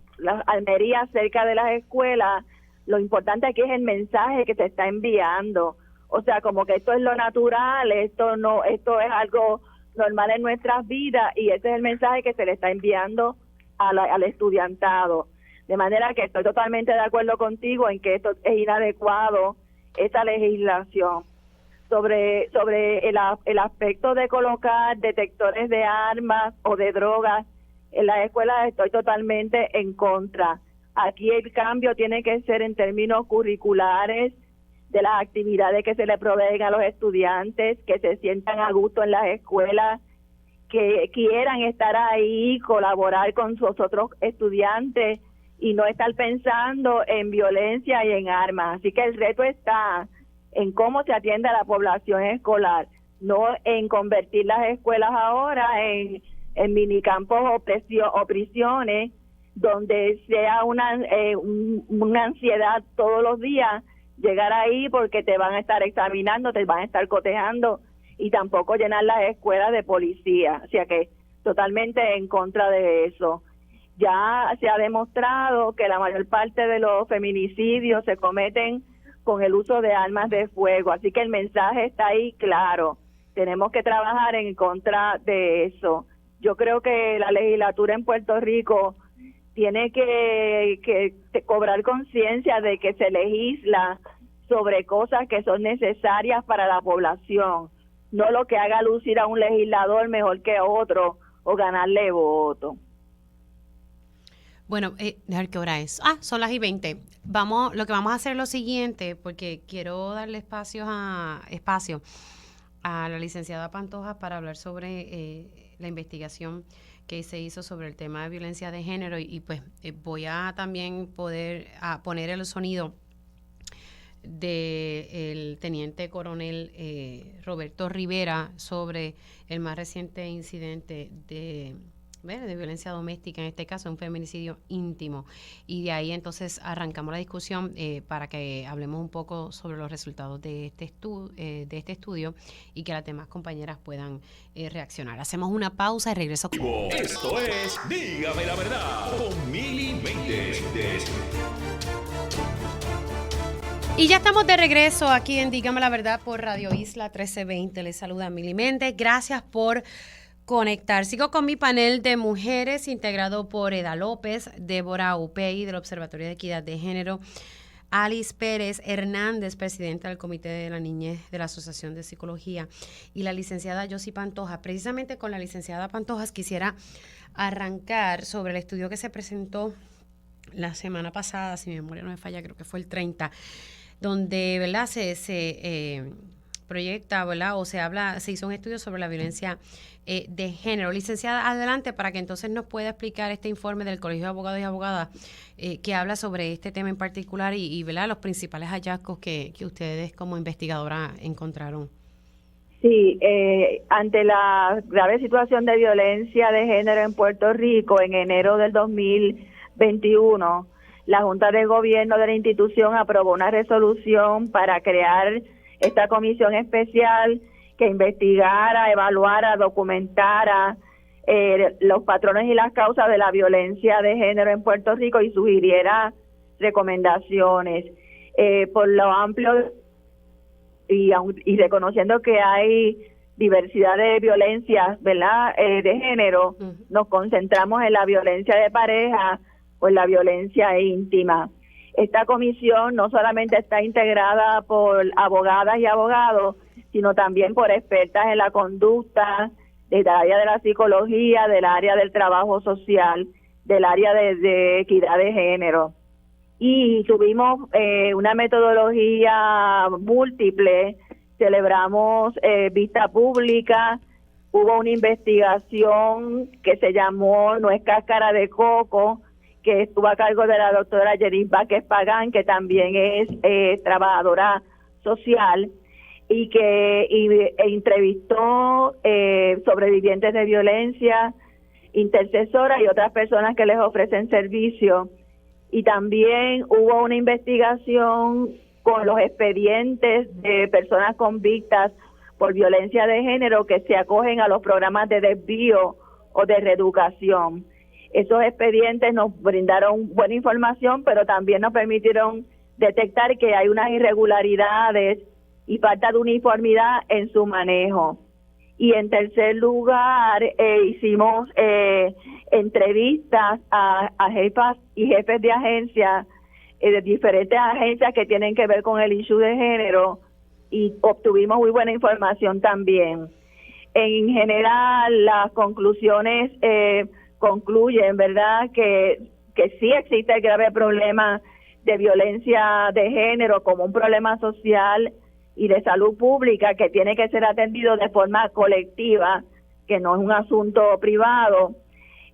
almerías cerca de las escuelas, lo importante aquí es el mensaje que se está enviando. O sea, como que esto es lo natural, esto es algo normal en nuestras vidas, y ese es el mensaje que se le está enviando al estudiantado. De manera que estoy totalmente de acuerdo contigo en que esto es inadecuado, esta legislación. Sobre el aspecto de colocar detectores de armas o de drogas en las escuelas, estoy totalmente en contra. Aquí el cambio tiene que ser en términos curriculares, de las actividades que se le proveen a los estudiantes, que se sientan a gusto en las escuelas, que quieran estar ahí, colaborar con sus otros estudiantes y no estar pensando en violencia y en armas. Así que el reto está en cómo se atiende a la población escolar, no en convertir las escuelas ahora en minicampos o prisiones, donde sea una ansiedad todos los días llegar ahí porque te van a estar examinando, te van a estar cotejando, y tampoco llenar las escuelas de policía. O sea que totalmente en contra de eso. Ya se ha demostrado que la mayor parte de los feminicidios se cometen con el uso de armas de fuego, así que el mensaje está ahí claro. Tenemos que trabajar en contra de eso. Yo creo que la legislatura en Puerto Rico tiene que cobrar conciencia de que se legisla sobre cosas que son necesarias para la población, no lo que haga lucir a un legislador mejor que otro o ganarle voto. Bueno, a ver qué hora es. Son las 20. Lo que vamos a hacer es lo siguiente, porque quiero darle espacio a la licenciada Pantojas para hablar sobre la investigación que se hizo sobre el tema de violencia de género y pues voy a también poner el sonido del teniente coronel Roberto Rivera sobre el más reciente incidente de violencia doméstica, en este caso un feminicidio íntimo, y de ahí entonces arrancamos la discusión para que hablemos un poco sobre los resultados de este estudio y que las demás compañeras puedan reaccionar. Hacemos una pausa y regreso. Esto es Dígame la Verdad con Mili Méndez. Y ya estamos de regreso aquí en Dígame la Verdad por Radio Isla 1320. Les saluda Mili Méndez. Gracias por conectar. Sigo con mi panel de mujeres integrado por Eda López, Débora Upey del Observatorio de Equidad de Género, Alice Pérez Hernández, presidenta del Comité de la Niñez de la Asociación de Psicología, y la licenciada Yossi Pantojas. Precisamente con la licenciada Pantojas quisiera arrancar sobre el estudio que se presentó la semana pasada, si mi memoria no me falla, creo que fue el 30, donde, ¿verdad?, se proyecta, ¿verdad?, o se hizo un estudio sobre la violencia de género. Licenciada, adelante para que entonces nos pueda explicar este informe del Colegio de Abogados y Abogadas que habla sobre este tema en particular y ¿verdad?, los principales hallazgos que ustedes como investigadora encontraron. Sí, ante la grave situación de violencia de género en Puerto Rico, en enero del 2021, la Junta de Gobierno de la institución aprobó una resolución para crear esta comisión especial que investigara, evaluara, documentara los patrones y las causas de la violencia de género en Puerto Rico y sugiriera recomendaciones. Por lo amplio y reconociendo que hay diversidad de violencias, ¿verdad?, de género, nos concentramos en la violencia de pareja o en la violencia íntima. Esta comisión no solamente está integrada por abogadas y abogados, sino también por expertas en la conducta, del área de la psicología, del área del trabajo social, del área de equidad de género. Y tuvimos una metodología múltiple, celebramos vista pública, hubo una investigación que se llamó No es cáscara de coco, que estuvo a cargo de la doctora Yerin Vázquez Pagán, que también es trabajadora social, y que entrevistó sobrevivientes de violencia, intercesoras y otras personas que les ofrecen servicio. Y también hubo una investigación con los expedientes de personas convictas por violencia de género que se acogen a los programas de desvío o de reeducación. Esos expedientes nos brindaron buena información, pero también nos permitieron detectar que hay unas irregularidades y falta de uniformidad en su manejo. Y en tercer lugar, hicimos entrevistas a jefas y jefes de agencias, de diferentes agencias que tienen que ver con el issue de género, y obtuvimos muy buena información también. En general, las conclusiones concluyen, ¿verdad?, que sí existe el grave problema de violencia de género como un problema social y de salud pública que tiene que ser atendido de forma colectiva, que no es un asunto privado.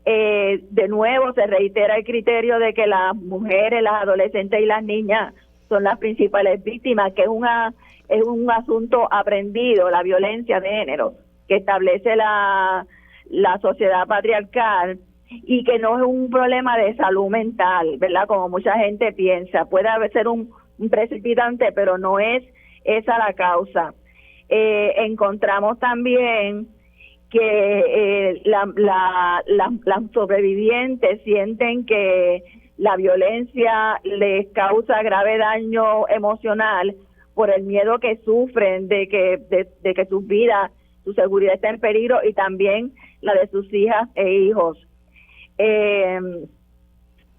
De nuevo se reitera el criterio de que las mujeres, las adolescentes y las niñas son las principales víctimas, que es un asunto aprendido, la violencia de género, que establece la sociedad patriarcal, y que no es un problema de salud mental, ¿verdad?, como mucha gente piensa. Puede ser un precipitante, pero no es esa la causa. Encontramos también que las sobrevivientes sienten que la violencia les causa grave daño emocional por el miedo que sufren de que sus vidas, su seguridad está en peligro, y también la de sus hijas e hijos.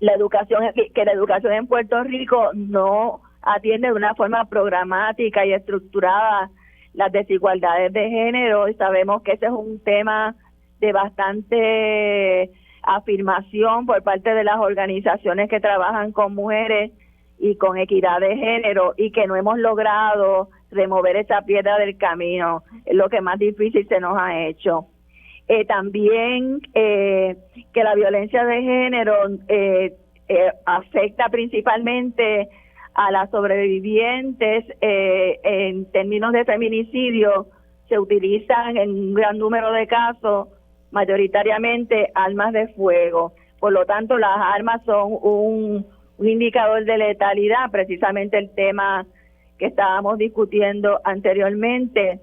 La educación en Puerto Rico no atiende de una forma programática y estructurada las desigualdades de género, y sabemos que ese es un tema de bastante afirmación por parte de las organizaciones que trabajan con mujeres y con equidad de género, y que no hemos logrado remover esa piedra del camino. Es lo que más difícil se nos ha hecho. También que la violencia de género afecta principalmente a las sobrevivientes. En términos de feminicidio, se utilizan en un gran número de casos mayoritariamente armas de fuego. Por lo tanto, las armas son un indicador de letalidad, precisamente el tema que estábamos discutiendo anteriormente,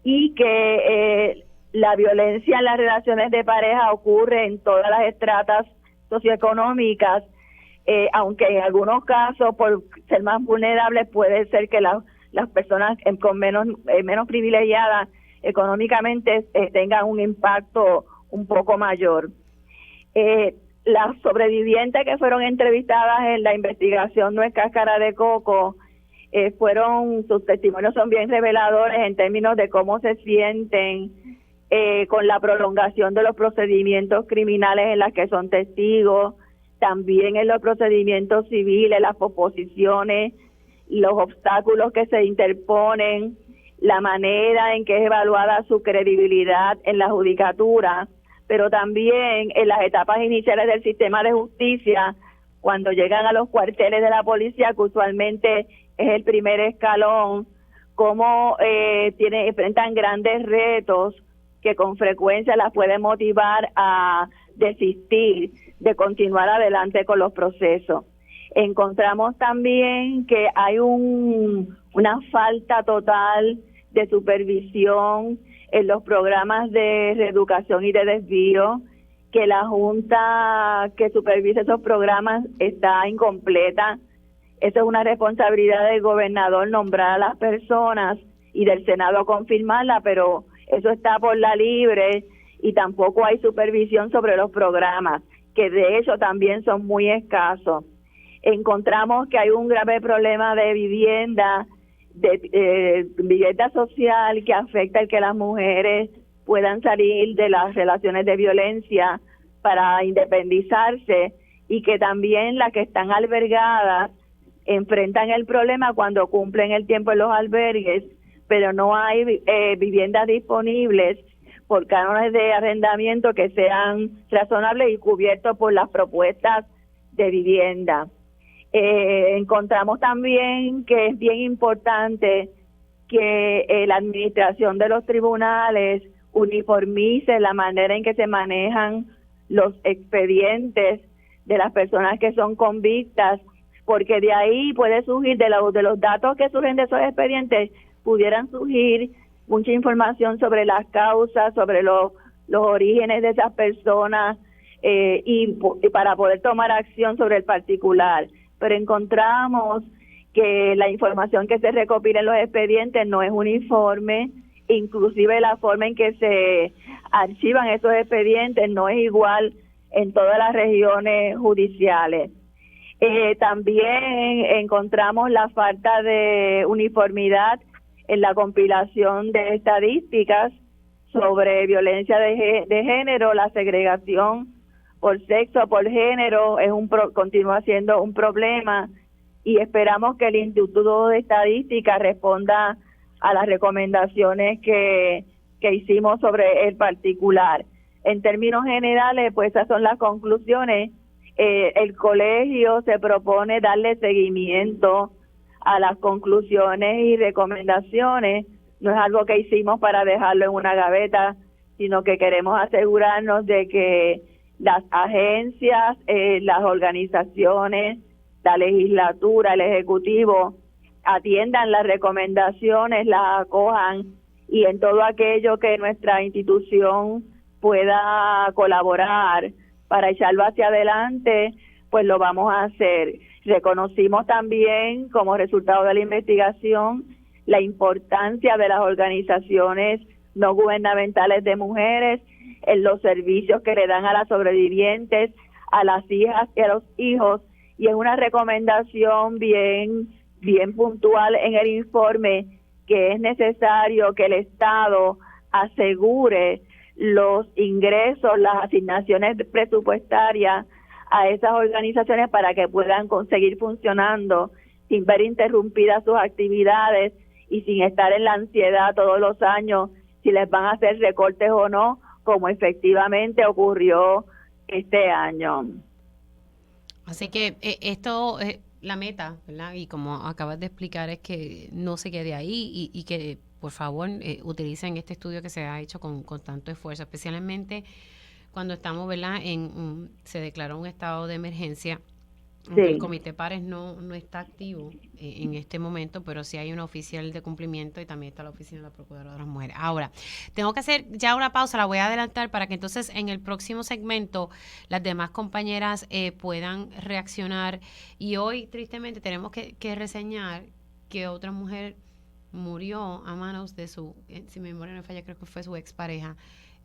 y que la violencia en las relaciones de pareja ocurre en todas las estratas socioeconómicas, aunque en algunos casos, por ser más vulnerables, puede ser que las personas con menos privilegiadas económicamente tengan un impacto un poco mayor. Las sobrevivientes que fueron entrevistadas en la investigación No es Cáscara de Coco, sus testimonios son bien reveladores en términos de cómo se sienten con la prolongación de los procedimientos criminales en las que son testigos, también en los procedimientos civiles, las posposiciones, los obstáculos que se interponen, la manera en que es evaluada su credibilidad en la judicatura, pero también en las etapas iniciales del sistema de justicia, cuando llegan a los cuarteles de la policía, que usualmente es el primer escalón, cómo enfrentan grandes retos que con frecuencia las pueden motivar a desistir de continuar adelante con los procesos. Encontramos también que hay una falta total de supervisión en los programas de reeducación y de desvío, que la Junta que supervisa esos programas está incompleta. Eso es una responsabilidad del gobernador nombrar a las personas y del Senado confirmarla, pero eso está por la libre, y tampoco hay supervisión sobre los programas, que de hecho también son muy escasos. Encontramos que hay un grave problema de vivienda social, que afecta el que las mujeres puedan salir de las relaciones de violencia para independizarse, y que también las que están albergadas enfrentan el problema cuando cumplen el tiempo en los albergues, pero no hay viviendas disponibles por cánones de arrendamiento que sean razonables y cubiertos por las propuestas de vivienda. Encontramos también que es bien importante que la administración de los tribunales uniformice la manera en que se manejan los expedientes de las personas que son convictas, porque de ahí puede surgir, de los datos que surgen de esos expedientes, pudieran surgir mucha información sobre las causas, sobre los orígenes de esas personas, y para poder tomar acción sobre el particular. Pero encontramos que la información que se recopila en los expedientes no es uniforme, inclusive la forma en que se archivan esos expedientes no es igual en todas las regiones judiciales. También encontramos la falta de uniformidad en la compilación de estadísticas sobre violencia de género. La segregación por sexo, por género, continúa siendo un problema, y esperamos que el Instituto de Estadística responda a las recomendaciones que hicimos sobre el particular. En términos generales, pues esas son las conclusiones. El colegio se propone darle seguimiento a las conclusiones y recomendaciones. No es algo que hicimos para dejarlo en una gaveta, sino que queremos asegurarnos de que las agencias, las organizaciones, la legislatura, el ejecutivo atiendan las recomendaciones, las acojan, y en todo aquello que nuestra institución pueda colaborar para echarlo hacia adelante, pues lo vamos a hacer. Reconocimos también, como resultado de la investigación, la importancia de las organizaciones no gubernamentales de mujeres en los servicios que le dan a las sobrevivientes, a las hijas y a los hijos, y es una recomendación bien puntual en el informe, que es necesario que el Estado asegure los ingresos, las asignaciones presupuestarias a esas organizaciones para que puedan seguir funcionando sin ver interrumpidas sus actividades y sin estar en la ansiedad todos los años si les van a hacer recortes o no, como efectivamente ocurrió este año. Así que esto, la meta, ¿verdad? Y como acabas de explicar, es que no se quede ahí y que, por favor, utilicen este estudio que se ha hecho con tanto esfuerzo, especialmente cuando estamos, ¿verdad? Se declaró un estado de emergencia. Sí. El Comité Pares no está activo en este momento, pero sí hay una oficial de cumplimiento y también está la oficina de la Procuradora de las Mujeres. Ahora, tengo que hacer ya una pausa, la voy a adelantar para que entonces en el próximo segmento las demás compañeras puedan reaccionar. Y hoy, tristemente, tenemos que reseñar que otra mujer murió a manos de su, si mi memoria no falla, creo que fue su expareja.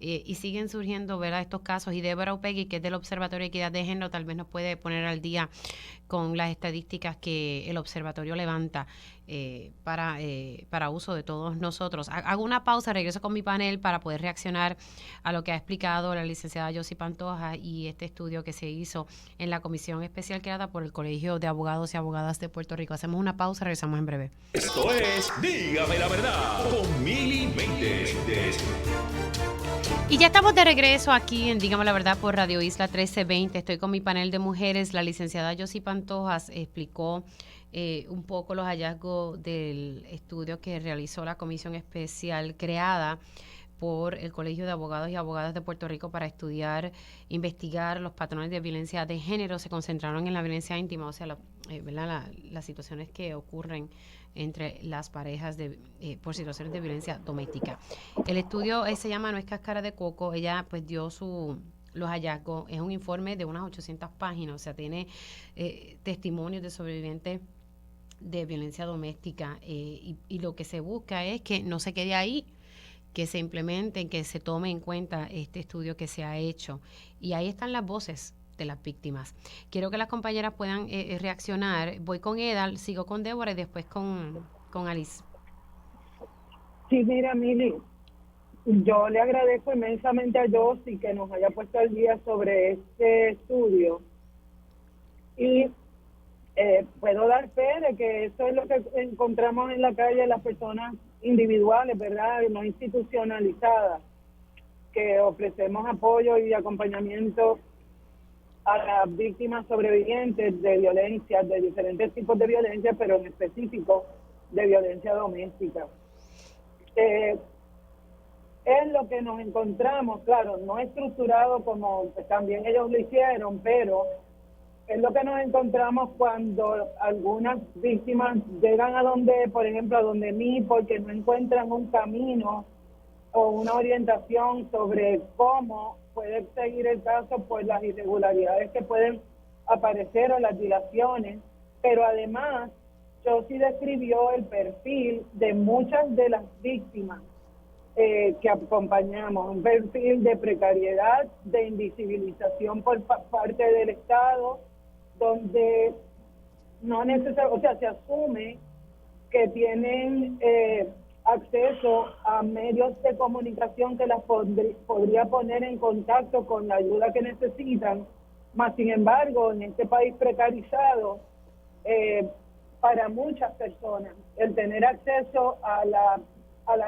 Y siguen surgiendo, ¿verdad?, estos casos, y Débora Upegui, que es del Observatorio de Equidad de Género, tal vez nos puede poner al día con las estadísticas que el observatorio levanta para uso de todos nosotros. Hago una pausa, regreso con mi panel para poder reaccionar a lo que ha explicado la licenciada Yossi Pantoja y este estudio que se hizo en la comisión especial creada por el Colegio de Abogados y Abogadas de Puerto Rico. Hacemos una pausa, regresamos en breve. Esto es Dígame la Verdad con Mili Méndez. Y ya estamos de regreso aquí en Dígame la Verdad por Radio Isla 1320. Estoy con mi panel de mujeres. La licenciada Yossi Pantojas explicó un poco los hallazgos del estudio que realizó la comisión especial creada por el Colegio de Abogados y Abogadas de Puerto Rico para estudiar, investigar los patrones de violencia de género. Se concentraron en la violencia íntima, o sea, las situaciones que ocurren entre las parejas por situaciones de violencia doméstica. El estudio se llama No es cáscara de coco. Ella pues dio los hallazgos. Es un informe de unas 800 páginas, o sea, tiene testimonios de sobrevivientes de violencia doméstica y lo que se busca es que no se quede ahí, que se implementen, que se tome en cuenta este estudio que se ha hecho. Y ahí están las voces de las víctimas. Quiero que las compañeras puedan reaccionar. Voy con Eda, sigo con Débora y después con Alice. Sí, mira, Mili, yo le agradezco inmensamente a Yossi que nos haya puesto al día sobre este estudio y puedo dar fe de que eso es lo que encontramos en la calle, las personas individuales, ¿verdad?, no institucionalizadas, que ofrecemos apoyo y acompañamiento a las víctimas sobrevivientes de violencia, de diferentes tipos de violencia, pero en específico de violencia doméstica. Es lo que nos encontramos, claro, no estructurado como también ellos lo hicieron, pero es lo que nos encontramos cuando algunas víctimas llegan a donde, por ejemplo, a donde mí, porque no encuentran un camino o una orientación sobre cómo puede seguir el caso por las irregularidades que pueden aparecer o las dilaciones, pero además Yossi describió el perfil de muchas de las víctimas que acompañamos, un perfil de precariedad, de invisibilización por parte del Estado, donde no necesariamente, o sea, se asume que tienen acceso a medios de comunicación que las podría poner en contacto con la ayuda que necesitan, más sin embargo, en este país precarizado, para muchas personas, el tener acceso a la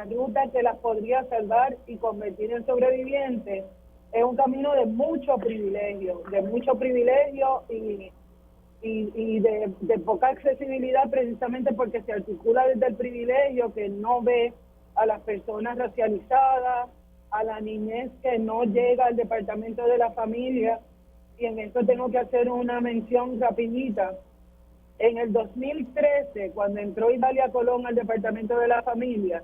ruta que las podría salvar y convertir en sobrevivientes es un camino de mucho privilegio y de poca accesibilidad, precisamente porque se articula desde el privilegio que no ve a las personas racializadas, a la niñez que no llega al departamento de la familia. Y en esto tengo que hacer una mención rapidita. En el 2013, cuando entró Idalia Colón al departamento de la familia,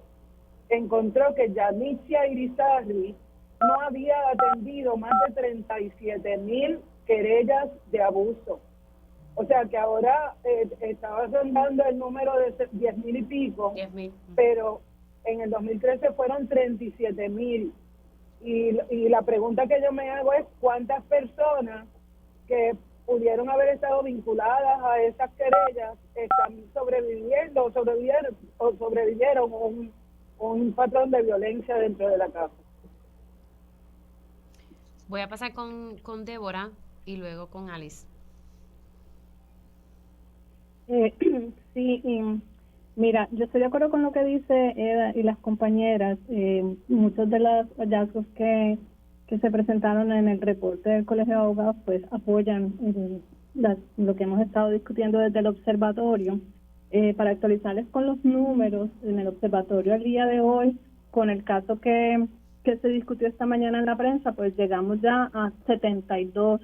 encontró que Yanitzia Irizarry no había atendido más de 37,000 querellas de abuso. O sea que ahora estaba rondando el número de 10,000 y pico, 10,000. pero en el 2013 fueron 37,000. Y la pregunta que yo me hago es cuántas personas que pudieron haber estado vinculadas a esas querellas están sobreviviendo o sobrevivieron un patrón de violencia dentro de la casa. Voy a pasar con Débora y luego con Alice. Sí, mira, yo estoy de acuerdo con lo que dice Eda y las compañeras. Muchos de los hallazgos que se presentaron en el reporte del Colegio de Abogados pues apoyan lo que hemos estado discutiendo desde el observatorio. Para actualizarles con los números, en el observatorio al día de hoy, con el caso que se discutió esta mañana en la prensa, pues llegamos ya a 72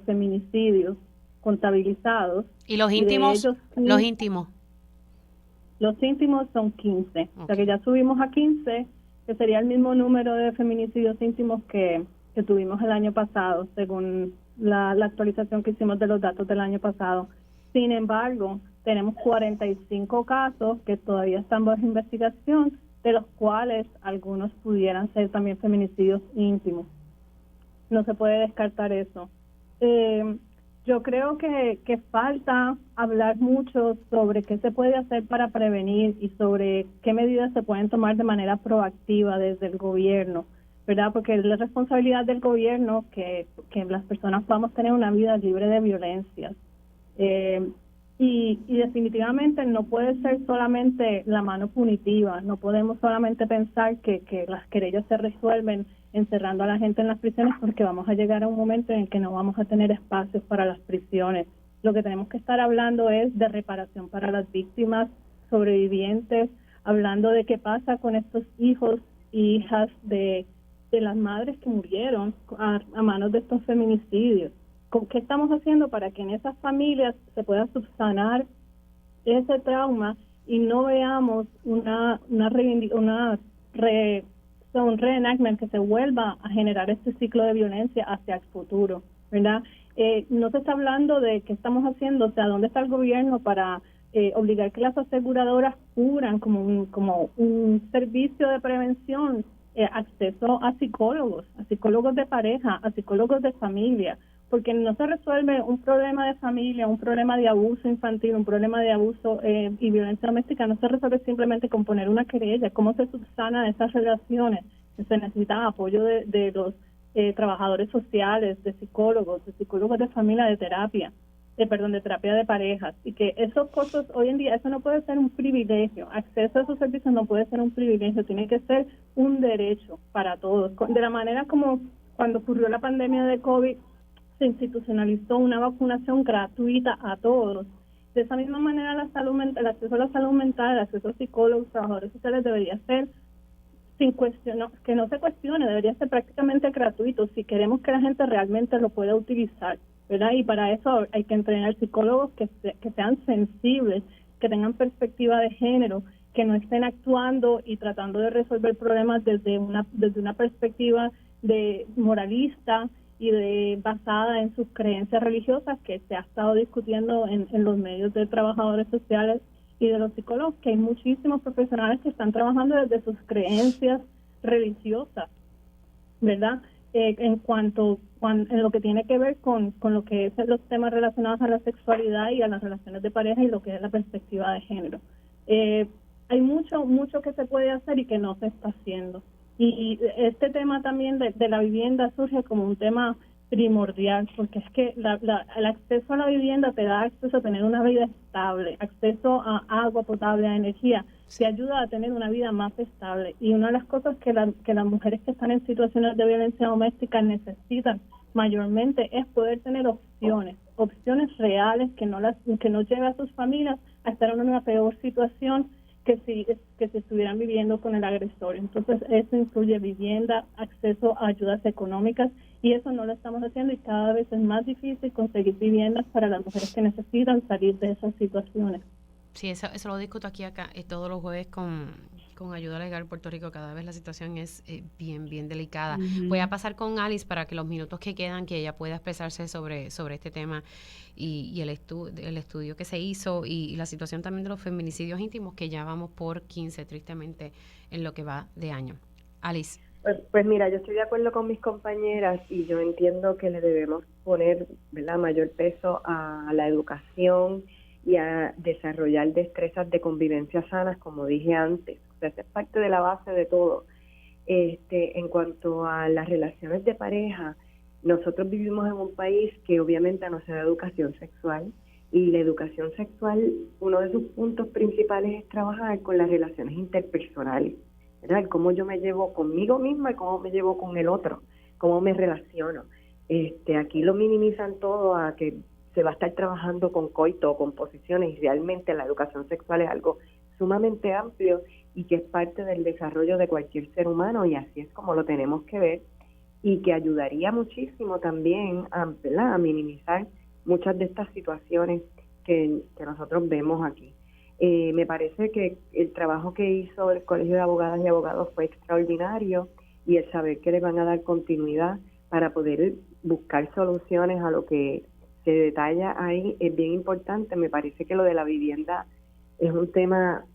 feminicidios contabilizados. ¿Y los íntimos? Los íntimos son 15. Okay. O sea que ya subimos a 15, que sería el mismo número de feminicidios íntimos que tuvimos el año pasado, según la actualización que hicimos de los datos del año pasado. Sin embargo, tenemos 45 casos que todavía están bajo investigación, de los cuales algunos pudieran ser también feminicidios íntimos. No se puede descartar eso. Yo creo que falta hablar mucho sobre qué se puede hacer para prevenir y sobre qué medidas se pueden tomar de manera proactiva desde el gobierno, ¿verdad? Porque es la responsabilidad del gobierno que las personas podamos tener una vida libre de violencias. Y definitivamente no puede ser solamente la mano punitiva, no podemos solamente pensar que las querellas se resuelven encerrando a la gente en las prisiones, porque vamos a llegar a un momento en el que no vamos a tener espacios para las prisiones. Lo que tenemos que estar hablando es de reparación para las víctimas sobrevivientes, hablando de qué pasa con estos hijos e hijas de las madres que murieron a manos de estos feminicidios. ¿Qué estamos haciendo para que en esas familias se pueda subsanar ese trauma y no veamos un reenactment que se vuelva a generar este ciclo de violencia hacia el futuro, ¿verdad? No se está hablando de qué estamos haciendo, o sea, ¿dónde está el gobierno para obligar que las aseguradoras cubran como un servicio de prevención acceso a psicólogos de pareja, a psicólogos de familia? Porque no se resuelve un problema de familia, un problema de abuso infantil, un problema de abuso y violencia doméstica, no se resuelve simplemente con poner una querella. ¿Cómo se subsana esas relaciones? Se necesita apoyo de los trabajadores sociales, de psicólogos de familia, de terapia de parejas. Y que esos costos, hoy en día, eso no puede ser un privilegio. Acceso a esos servicios no puede ser un privilegio, tiene que ser un derecho para todos. De la manera como cuando ocurrió la pandemia de COVID, se institucionalizó una vacunación gratuita a todos. De esa misma manera, la salud mental, el acceso a la salud mental, el acceso a psicólogos, trabajadores sociales debería ser sin cuestión, que no se cuestione, debería ser prácticamente gratuito si queremos que la gente realmente lo pueda utilizar, ¿verdad? Y para eso hay que entrenar psicólogos que sean sensibles, que tengan perspectiva de género, que no estén actuando y tratando de resolver problemas desde una perspectiva de moralista y basada en sus creencias religiosas, que se ha estado discutiendo en los medios de trabajadores sociales y de los psicólogos, que hay muchísimos profesionales que están trabajando desde sus creencias religiosas, ¿verdad? En lo que tiene que ver con lo que es los temas relacionados a la sexualidad y a las relaciones de pareja y lo que es la perspectiva de género. Hay mucho que se puede hacer y que no se está haciendo. Y este tema también de la vivienda surge como un tema primordial, porque es que el acceso a la vivienda te da acceso a tener una vida estable, acceso a agua potable, a energía, te ayuda a tener una vida más estable. Y una de las cosas que las mujeres que están en situaciones de violencia doméstica necesitan mayormente es poder tener opciones reales que no lleven a sus familias a estar en una peor situación que si estuvieran viviendo con el agresor. Entonces eso incluye vivienda, acceso a ayudas económicas, y eso no lo estamos haciendo, y cada vez es más difícil conseguir viviendas para las mujeres que necesitan salir de esas situaciones. Sí, eso lo discuto aquí acá todos los jueves con Ayuda Legal Puerto Rico. Cada vez la situación es bien delicada. Uh-huh. Voy a pasar con Alice para que los minutos que quedan, que ella pueda expresarse sobre este tema y el estudio que se hizo y la situación también de los feminicidios íntimos, que ya vamos por 15, tristemente, en lo que va de año. Alice. Pues mira, yo estoy de acuerdo con mis compañeras y yo entiendo que le debemos poner, ¿verdad?, mayor peso a la educación y a desarrollar destrezas de convivencia sanas, como dije antes. O sea, esa es parte de la base de todo. En cuanto a las relaciones de pareja, nosotros vivimos en un país que obviamente no se da educación sexual, y la educación sexual, uno de sus puntos principales es trabajar con las relaciones interpersonales, ¿verdad? Cómo yo me llevo conmigo misma y cómo me llevo con el otro, cómo me relaciono. Aquí lo minimizan todo a que se va a estar trabajando con coito o con posiciones, y realmente la educación sexual es algo sumamente amplio y que es parte del desarrollo de cualquier ser humano, y así es como lo tenemos que ver, y que ayudaría muchísimo también a minimizar muchas de estas situaciones que nosotros vemos aquí. Me parece que el trabajo que hizo el Colegio de Abogadas y Abogados fue extraordinario, y el saber que le van a dar continuidad para poder buscar soluciones a lo que se detalla ahí es bien importante. Me parece que lo de la vivienda es un tema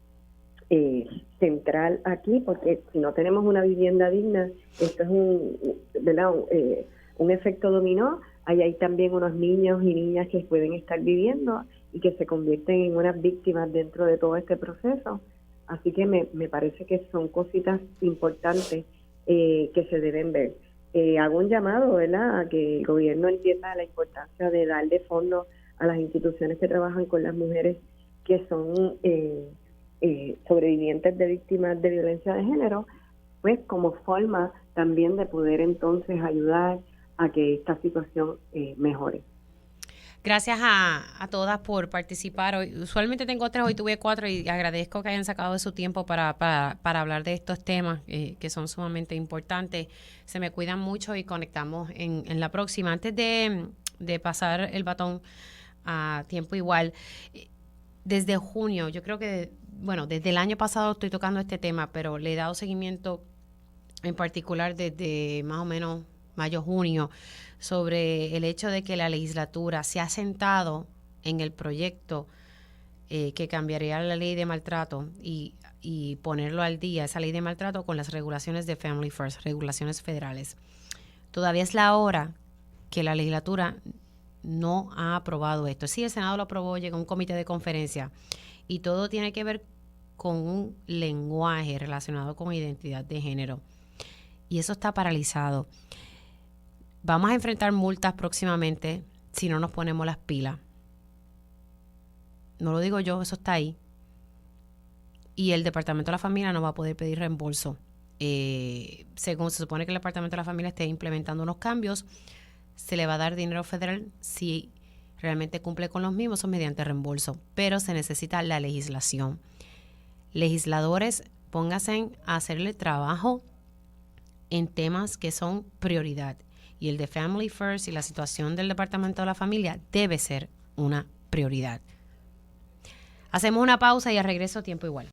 central aquí, porque si no tenemos una vivienda digna, esto es un efecto dominó. Hay también unos niños y niñas que pueden estar viviendo y que se convierten en unas víctimas dentro de todo este proceso. Así que me parece que son cositas importantes que se deben ver. Hago un llamado, ¿verdad?, a que el gobierno entienda la importancia de darle fondos a las instituciones que trabajan con las mujeres que son sobrevivientes de víctimas de violencia de género, pues como forma también de poder entonces ayudar a que esta situación mejore. Gracias a todas por participar hoy. Usualmente tengo 3, hoy tuve 4, y agradezco que hayan sacado de su tiempo para hablar de estos temas que son sumamente importantes. Se me cuidan mucho y conectamos en la próxima. Antes de pasar el batón a Tiempo Igual, desde junio, yo creo que, desde el año pasado estoy tocando este tema, pero le he dado seguimiento en particular desde más o menos mayo, junio, sobre el hecho de que la legislatura se ha sentado en el proyecto que cambiaría la ley de maltrato y ponerlo al día, esa ley de maltrato, con las regulaciones de Family First, regulaciones federales. Todavía es la hora que la legislatura no ha aprobado esto. Sí, el Senado lo aprobó, llegó a un comité de conferencia, y todo tiene que ver con un lenguaje relacionado con identidad de género. Y eso está paralizado. Vamos a enfrentar multas próximamente si no nos ponemos las pilas. No lo digo yo, eso está ahí. Y el Departamento de la Familia no va a poder pedir reembolso. Según se supone que el Departamento de la Familia esté implementando unos cambios, se le va a dar dinero federal si realmente cumple con los mismos, o mediante reembolso. Pero se necesita la legislación. Legisladores, pónganse a hacerle trabajo en temas que son prioridad. Y el de Family First y la situación del Departamento de la Familia debe ser una prioridad. Hacemos una pausa y al regreso Tiempo Igual.